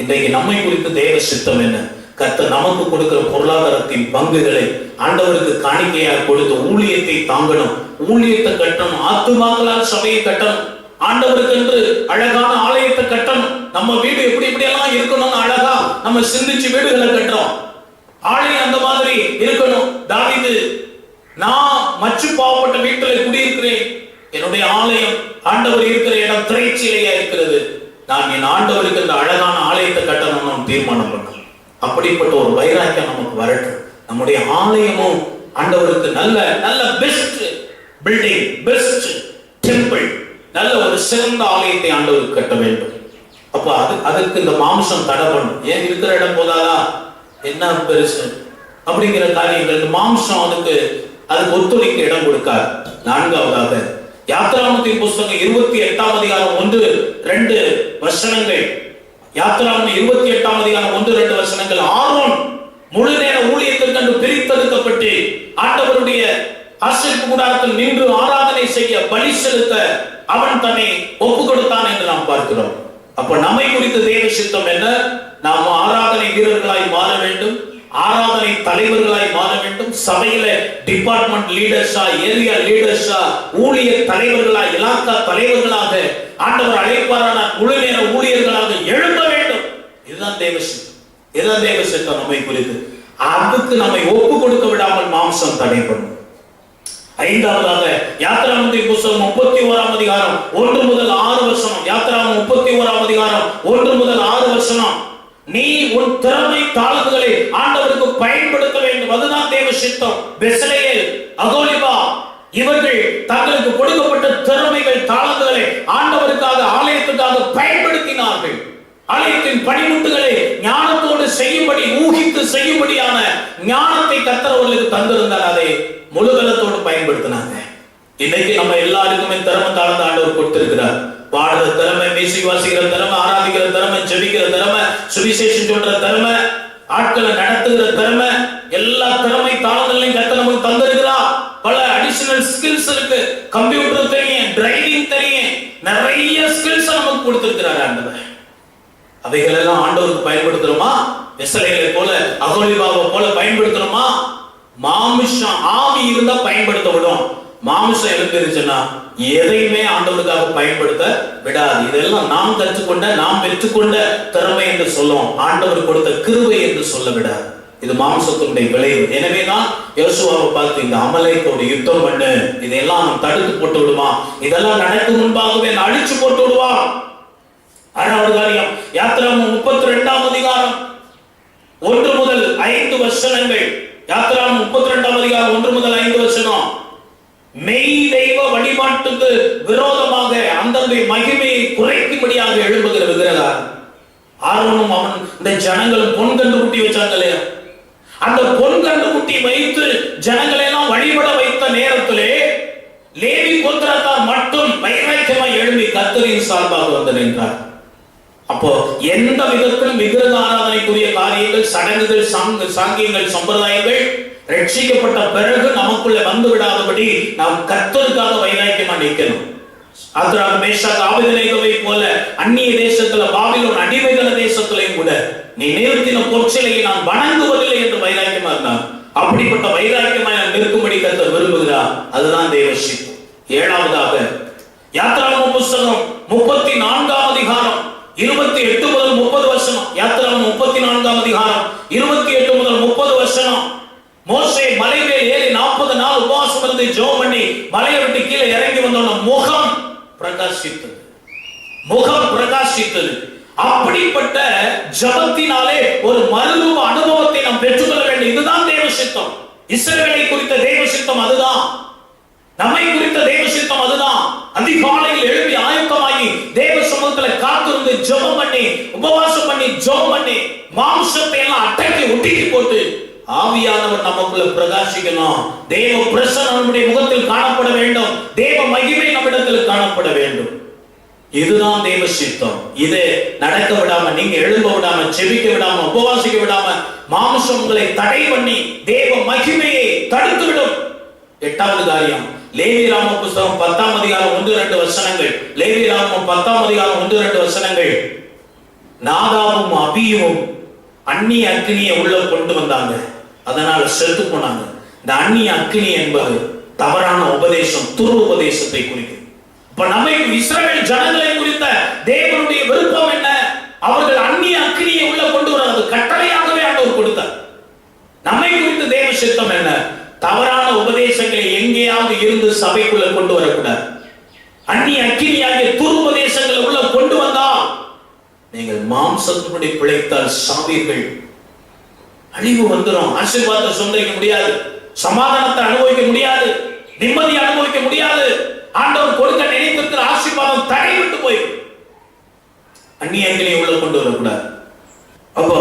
இன்றைக்கு நம்மை குறித்து தேவ சித்தம் என்ன? கர்த்தர் நமக்கு கொடுக்கிற பொருளாதாரத்தின் பங்குகளை ஆண்டவருக்கு காணிக்கையாக கொடுத்து ஊழியத்தை தாங்கணும், ஊழியத்தை கட்டணும், ஆத்துமாக்களால் சபையை கட்டணும், ஆண்டவருக்கு என்று அழகான ஆலயத்தை கட்டணும். நம்ம வீடு எப்படி எல்லாம் இருக்கணும்னு அழகா நம்ம சிந்திச்சு வீடுகளை கட்டுறோம். ஆலயம் அந்த மாதிரி இருக்கணும். தாவீது, நான் மச்சு பாவப்பட்ட வீட்டில் குடியிருக்கிறேன், என்னுடைய ஆலயம் ஆண்டவர் இருக்கிற இடம் திரைச்சீலையா இருக்கிறது, நான் என் ஆண்டவருக்கு இந்த அழகான ஆலயத்தை கட்டணும்னு தீர்மானம் பண்ணணும். அப்படிப்பட்ட ஒரு வைராக்கியம் நமக்கு வரட்டும். நம்முடைய ஆலயமும் ஆண்டவருக்கு நல்ல நல்ல பெஸ்ட் பில்டிங், பெஸ்ட் டெம்பிள், நல்ல ஒரு சிறந்த ஆலயத்தை ஆண்டவருக்கு கட்ட வேண்டும். அப்ப அதுக்கு இந்த மாம்சம் தடை பண்ணும். ஏன் இருக்கிற இடம் போதாதா, என்ன பெருசு அப்படிங்கிற காரியங்கள் இந்த மாம்சம் அதுக்கு ஒத்துழைக்க இடம் கொடுக்காது. நான்காவதாக, யாத்திராகமத்தின் புஸ்தகம் 28ஆம் அதிகாரம் 1-2 வசனங்கள். யாத்திராகமம் 28ஆம் அதிகாரம் 1-2 வசனங்கள். ஆரோன் முழு நேர ஊழியத்திற்கு பிரித்தெடுக்கப்பட்டு ஆண்டவருடைய ஆசரிப்பு கூடாரத்தில் நின்று ஆராதனை செய்ய, பலி செலுத்த அவன் தன்னை ஒப்பு கொடுத்தான் என்று நாம் பார்க்கிறோம். அப்ப நம்மை குறித்து தேவ சித்தம் என்ன? நாம் ஆராதனை வீரர்களாய் மாற வேண்டும், ஆராதனை தலைவர்களாய் மாற வேண்டும், சபையில டிபார்ட்மெண்ட் லீடர்ஸா, ஏரியா லீடர்ஸா, ஊழிய தலைவர்களா, இலாக்கா தலைவர்களாக ஆண்டவர் அழைப்பாரான முழு நேர ஊழியர்களாக எழும்ப வேண்டும். இதுதான் தேவ சித்தம். இதுதான் தேவ சித்தம் நம்மை குறித்து. அதுக்கு நம்மை ஒப்பு கொடுக்க விடாமல் மாம்சம் தடைப்படும். ஐந்தாவதாக, யாத்திராகமத்தின் புஸ்தகம் 31ஆம் அதிகாரம் 1 முதல் 6 வசனம். யாத்திராகமம் 31ஆம் அதிகாரம் 1 முதல் 6 வசனம். நீ உன் திறமை தாளந்துகளை ஆண்டவருக்கு பயன்படுத்த வேண்டும். அதுதான் தேவ சித்தம். பெசலேயேல், அகோலிபா இவர்கள் தங்களுக்கு கொடுக்கப்பட்ட திறமைகள், தாளந்துகளை ஆண்டவருக்காக, ஆலயத்துக்காக பயன்படுத்தினார்கள். ஆலயத்தின் பணிமுட்டுகளை ஞானத்தோடு செய்யும்படி, ஊகித்து செய்யும்படியான ஞானத்தை கர்த்தர் அவர்களுக்கு தந்திருந்தார். அதை முழுகலத்தோடு பயன்படுத்தினாங்க. இன்னைக்கு நம்ம எல்லாருக்குமே திறமை தாழ்ந்த ஆண்டவர் கொடுத்திருக்கிறார். பாடுற திறமை, மியூசிக் வாசிக்கிற திறமை, ஆராதிக்கிற திறமை, ஜெபிக்கிற திறமை, சுவிசேஷம் சொல்ற திறமை, ஆட்களை நடத்துகிற திறமை, எல்லா திறமை தாளங்களையும் கர்த்தர் நமக்கு தந்திருக்கிறார். பல அடிஷனல் ஸ்கில்ஸ் இருக்கு. கம்ப்யூட்டர் தெரியும், டிரைவிங் தெரியும், நிறைய ஸ்கில்ஸ் நமக்கு கொடுத்திருக்கிறார் ஆண்டவர். அவைகள் எல்லாம் ஆண்டவருக்கு பயன்படுத்துறோமா? பெசலேயேலை போல, அகோலிபாவை போல பயன்படுத்துறோமா? மாமிசம் ஆவி இருந்தா பயன்படுத்த விடும். மாமிசம் எழுந்திருச்சுன்னா எதையுமே ஆண்டவருக்காக பயன்படுத்த விடாது. இதெல்லாம் நாம் கற்றுக்கொண்ட, நாம் பெற்றுக்கொண்ட திறமை என்று சொல்லுவோம். ஆண்டவர் கொடுத்த கிருபை என்று சொல்ல விடாது. இது மாம்சத்தினுடைய விளைவு. எனவேதான் யோசுவாவை பார்த்து, இந்த அமலேக்கோட யுத்தம் பண்ணு, இதெல்லாம் தடுத்து போட்டு விடுமா, இதெல்லாம் நடக்கும் முன்பாகவே அழிச்சு போட்டு விடுவான். ஆறாவது காரியம், யாத்திராகமம் 32ஆம் அதிகாரம் 1 முதல் 5 வசனங்கள். யாத்திராகமம் 32ஆம் அதிகாரம் 1 முதல் 5 வசனம். மெய் தெய்வ வழிபாட்டுக்கு விரோதமாக அந்தந்த மகிமையை குறைக்கும்படியாக எழும்புகிற விக்கிரகம். ஆரோனும் அவன் இந்த ஜனங்களும் பொன் கண்டுகுட்டி வச்சாங்களே, அந்த பொன் கண்டுகுட்டி வைத்து ஜனங்களை எல்லாம் வழிபட வைத்த நேரத்திலே லேவி கோத்திரத்தார் மட்டும் வைராக்கியமாய் எழும்பி கர்த்தரின் சார்பாக வந்து நின்றார். அப்போ எந்த விதத்திலும் விக்கிரக ஆராதனைக்குரிய காரியங்கள், சடங்குகள், சாங்கியங்கள், சம்பிரதாயங்கள் ரட்சிக்கப்பட்ட பிறகு நமக்குள்ள வந்து விடாதபடி நாம் கர்த்தருக்காக வைராக்கியமா நிற்கணும். ஆத்ராக், மேஷாக், ஆபேத்நேகோவை போல அந்நிய தேசத்துல, பாபிலோன் அடிமைகள தேசத்திலையும் கூட நீ நிறுத்தின பொற்சிலையை நான் வணங்குவதில்லை என்று வைராக்கியமா இருந்தான். அப்படிப்பட்ட வைராக்கியமாய் நாம் இருக்கும்படி கர்த்தர் விரும்புகிறார். அதுதான் தேவ சித்தம். ஏழாவதாக, யாத்திராகம புஸ்தகம் 34ஆம் அதிகாரம் 28 முதல் 30 வசனம். யாத்திராகமம் 34ஆம் அதிகாரம் 28 முதல் 30 வசனம். மோசே மலை மேல் ஏறி 40 நாள் உபவாசம் இருந்து ஜெபம் பண்ணி மலையை விட்டு கீழே இறங்கி வந்தோன முகம் பிரகாசித்தது. முகம் பிரகாசித்தது. அப்படிப்பட்ட ஜபத்தினாலே ஒரு மறுரூப அனுபவத்தை நாம் பெற்றுக்கொள்ள வேண்டும். இதுதான் தேவ சித்தம். இஸ்ரவேலை குறித்த தேவ சித்தம் அதுதான். நம்மை குறித்த தேவ சித்தம் அதுதான். அதிகாலையில் எழுப்பி ஆயத்தமாகி தேவ சமூகத்தில் காத்திருந்து ஜெபம் பண்ணி உபவாசம் பண்ணி ஜெபம் பண்ணி மாம்சத்தை எல்லாம் அடக்கி ஒட்டிக்கு போட்டு ஆவியானவர் நமக்குள்ள பிரகாசிக்கணும். தேவ பிரசன்னம் நம்முடைய முகத்தில் காணப்பட வேண்டும். தேவ மகிமை நம்மிடத்தில் காணப்பட வேண்டும். இதுதான் தேவ சித்தம். இதை நடக்க விடாம, நீங்க எழும்ப விடாம, செபிக்க விடாம, உபவாசிக்க விடாம, மாம்சம் உங்களை தடை பண்ணி தேவ மகிமையை தடுத்து விடும். 8வது காரியம், லேவியராகம புஸ்தகம் 10ஆம் அதிகாரம் 1-2 வசனங்கள். லேவியராகமம் 10ஆம் அதிகாரம் 1-2 வசனங்கள். நாதாபும் அபியும் அந்நிய அக்கினியை உள்ள கொண்டு வந்தாங்க, அதனால செத்து போனாங்க. இந்த அந்நிய அக்கினி என்பது தவறான உபதேசம், துருபதேசத்தை குறிக்கும். இப்ப நம்ம இஸ்ரவேல் ஜனங்களை குறித்த தேவனுடைய விருப்பம் என்ன? அவர்கள் அந்நிய அக்கினியை உள்ள கொண்டு வராது, கட்டளையாகவே ஆண்டவர் கொடுத்தார். நம்மை குறித்த தேவ சித்தம் என்ன? தவறான உபதேசங்களை எங்கேயாவது இருந்து சபைக்குள்ள கொண்டு வரக்கூடாது. அந்நிய அக்கினியாகிய துருபதேசங்களை உள்ள கொண்டு வந்தால் நீங்கள் மாம்சத்தினுடைய பிழைத்தால் சாவீர்கள். அழிவு வந்துடும். ஆசீர்வாதத்தை சொந்தரிக்க முடியாது, சமாதானத்தை அனுபவிக்க முடியாது, நிம்மதி அனுபவிக்க முடியாது. ஆண்டவர் கொடுக்க நினைத்திருக்கிற ஆசீர்வாதம் தடைவிட்டு போய் அந்நிய அக்கினியை உள்ள கொண்டு வரக்கூடாது. அப்போ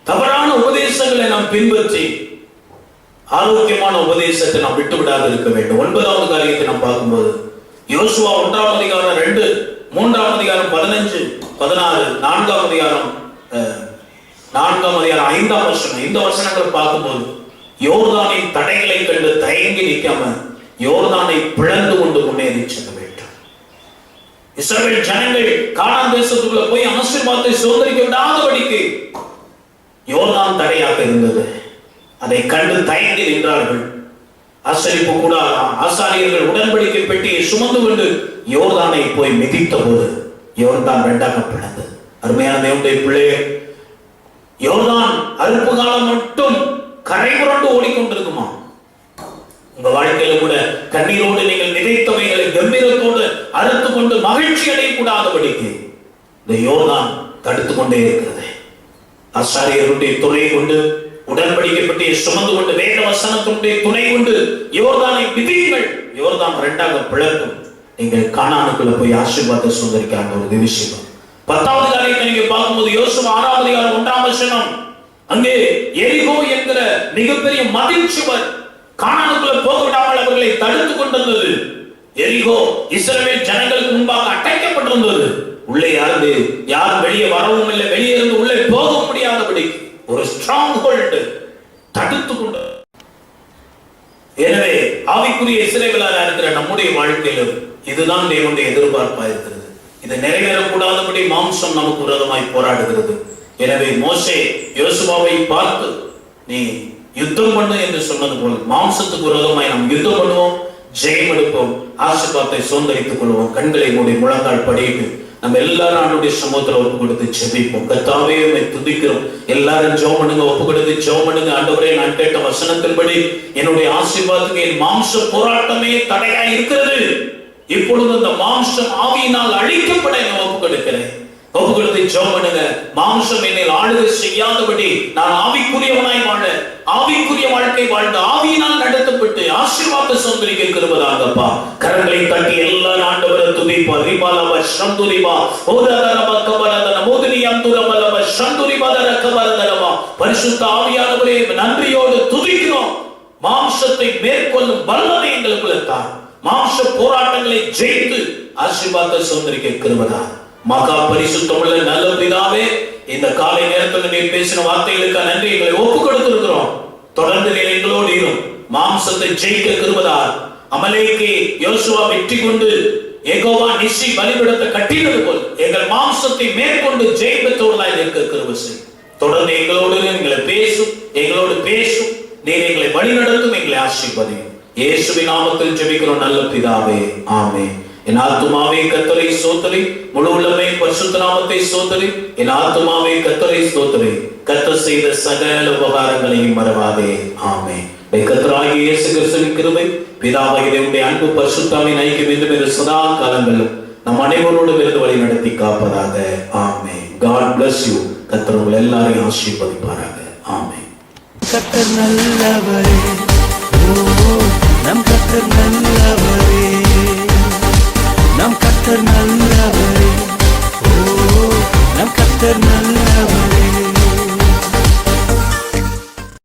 தவறான உபதேசங்களை நாம் பின்பற்றி ஆரோக்கியமான உபதேசத்தை நாம் விட்டு விடாது இருக்க வேண்டும். 9வது காரியத்தை நாம் பார்க்கும்போது யோசுவா 1ஆம் அதிகாரம் 2, 3ஆம் அதிகாரம் 15, 16, 4ஆம் அதிகாரம் 5ஆம் வசனம். இந்த வசனங்களை பார்க்கும்போது யோர்தானின் தடைகளை கண்டு தயங்கி நிற்காம யோர்தானை பிளந்து கொண்டு முன்னேறி செல்ல வேண்டும். இஸ்ரவேல் ஜனங்கள் கானான் தேசத்துக்குள்ள போய் ஆசீர்வாதத்தை சுதந்திரிக்க விடாதபடிக்கு யோர்தான் தடையாக இருந்தது. அதை கண்டு தயங்கி நின்றார்கள். ஆசரிப்பு கூட ஆசாரியர்கள் உடன்படிக்கை பெட்டியை சுமந்து கொண்டு யோர்தானை போய் மிதித்த போது யோர்தான் 2ஆக பிளந்தது. அருமையான தேவனுடைய பிள்ளையே, யோர்தான் அறுப்பு காலம் மட்டும் கரை புரண்டு ஓடிக்கொண்டிருக்குமா? உங்க வாழ்க்கையில கூட கண்ணீரோடு நீங்கள் விதைத்தவைகளை கம்பீரத்தோடு அறுத்து கொண்டு மகிழ்ச்சி அடையக்கூடாதபடிக்கு இந்த யோர்தான் தடுத்து கொண்டே இருக்கிறது. ஆசாரியர்களுடைய துணை கொண்டு உடன்படிக்கை பெட்டியை சுமந்து கொண்டு வேத வசனத்தினுடைய துணை கொண்டு யோர்தானை மிதியுங்கள். யோர்தான் 2ஆக பிளக்கும். நீங்கள் கானானுக்குள்ள போய் ஆசீர்வாதத்தை சுதந்திரிக்க ஒரு விஷயம். 10வது காரியத்தை நீங்க பார்க்கும்போது யோசுவா 6ஆம் அதிகாரம் 1ஆம் வசனம். அங்கே எரிகோ என்கிற மிகப்பெரிய மதில் சுவர் கானானுக்குள்ள போக விடாமல் அவர்களை தடுத்து கொண்டிருந்தது. எரிகோ இஸ்ரவேல் ஜனங்களுக்கு முன்பாக அடைக்கப்பட்டிருந்தது. உள்ளே யாரும் வெளியே வரவும் இல்லை, வெளியே இருந்து உள்ளே போக முடியாதபடி ஒரு ஸ்ட்ராங் ஹோல்ட் தடுத்து கொண்டு. எனவே ஆவிக்குரிய இஸ்ரவேலராக இருக்கிற நம்முடைய வாழ்க்கையிலும் இதுதான் தேவனுடைய எதிர்பார்ப்பா இருக்கிறது. இது நிறைவேறக்கூடாதபடி மாம்சம் நமக்கு விரோதமாய் போராடுகிறது. எனவே மோசே யோசுவாவை பார்த்து நீ யுத்தம் பண்ணு என்று சொன்னது போல மாம்சத்துக்கு விரோதமாய் நாம் யுத்தம் பண்ணுவோம், ஜெயம் எடுப்போம், ஆசீர்வாதத்தை சுதந்திரித்துக் கொள்வோம். கண்களை மூடி முழங்கால் படிட்டு நம்ம எல்லாரும் ஆண்டவருடைய சமூகத்துல ஒப்பு கொடுத்து ஜெபிப்போம். கர்த்தாவே உம்மை துதிக்கிறோம். எல்லாரும் ஜெபம் பண்ணுங்க, ஒப்பு கொடுத்து ஜெபம் பண்ணுங்க. ஆண்டவரே, நான் கேட்ட வசனத்தின்படி என்னுடைய ஆசீர்வாதத்துக்கு என் மாம்ச போராட்டமே தடையா இருக்கிறது. இப்பொழுது அந்த மாம்சம் ஆவியினால் அழிக்கப்பட நான் ஒப்பு கொடுக்கிறேன். ஒப்பு கொடுத்து ஜெபம் பண்ணுங்க. மாம்சம் என்னை ஆளுகை செய்யாதபடி நான் ஆவிக்குரியவனாய் வாழ, ஆவிக்குரிய வாழ்க்கை வாழ்ந்து ஆவியினால் நடத்தப்பட்டு ஆசீர்வாத சுதந்திரிக்க கிருபைதாங்கப்பா. கரங்களை தட்டி எல்லாரும் ஆண்டவரை துதிப்பா. ரிபாலவ சந்துரிபா ஓதரப கபரதன மோதினியந்துரபலவ சந்துரிபதர கபரதனவா. பரிசுத்த ஆவியானவரே, நன்றியோடு துதிக்கிறோம். மாம்சத்தை மேற்கொள்ளும் வல்லமை எங்களுக்குள்ள தான். மாம்ச போராட்டங்களை ஜெயித்து ஆசீர்வாத சுதந்திரிக்க கிருபைதான். மகா பரிசுத்தமுள்ள நல்ல பிதாவே, இந்த காலை நேரத்தில் நீர் பேசின வார்த்தைகளுக்கு நன்றி. எங்களை ஒப்பு கொடுத்திருக்கிறோம். தொடர்ந்து நீர் எங்களோடு இரும். மாம்சத்தை ஜெயிக்க கிருபைதான். அமலேக்கை யோசுவா வெற்றி கொண்டு யெகோவா நிசி பலிபீடத்தை கட்டினது போல் எங்கள் மாம்சத்தை மேற்கொண்டு ஜெயிப்பத்தோடுதான் இருக்க கிருபை செய். தொடர்ந்து எங்களோடு எங்களை பேசும், எங்களோடு பேசும். நீர் எங்களை வழி நடத்தும், எங்களை ஆசீர்வதியும். இயேசுவின் நாமத்தில் ஜெபிக்கிறோம் நல்ல பிதாவே, ஆமென். என் ஆத்துமாவே கர்த்தரை ஸ்தோத்திரி, முழு உள்ளமே பரிசுத்த நாமத்தை ஸ்தோத்திரி. என் ஆத்துமாவே கர்த்தரை ஸ்தோத்திரி, கர்த்தர் செய்த சகல உபகாரங்களையும் மறவாதே. ஆமென். கர்த்தராகிய இயேசு கிறிஸ்துவின் கிருபை, பிதாவாகிய தேவனுடைய அன்பு, பரிசுத்தாவின் ஐக்கியம் என்றும் சதா காலங்களிலும் நம் அனைவரோடும் இருந்து வழி நடத்தி காப்பதாக. ஆமென். God bless you. கர்த்தர் உங்கள் எல்லாரையும் ஆசீர்வதிப்பாராக. ஆமென். கர்த்தர் நல்லவரே, ஓ நம் கர்த்தர் நல்லவரே, நம் கர்த்தர் நல்ல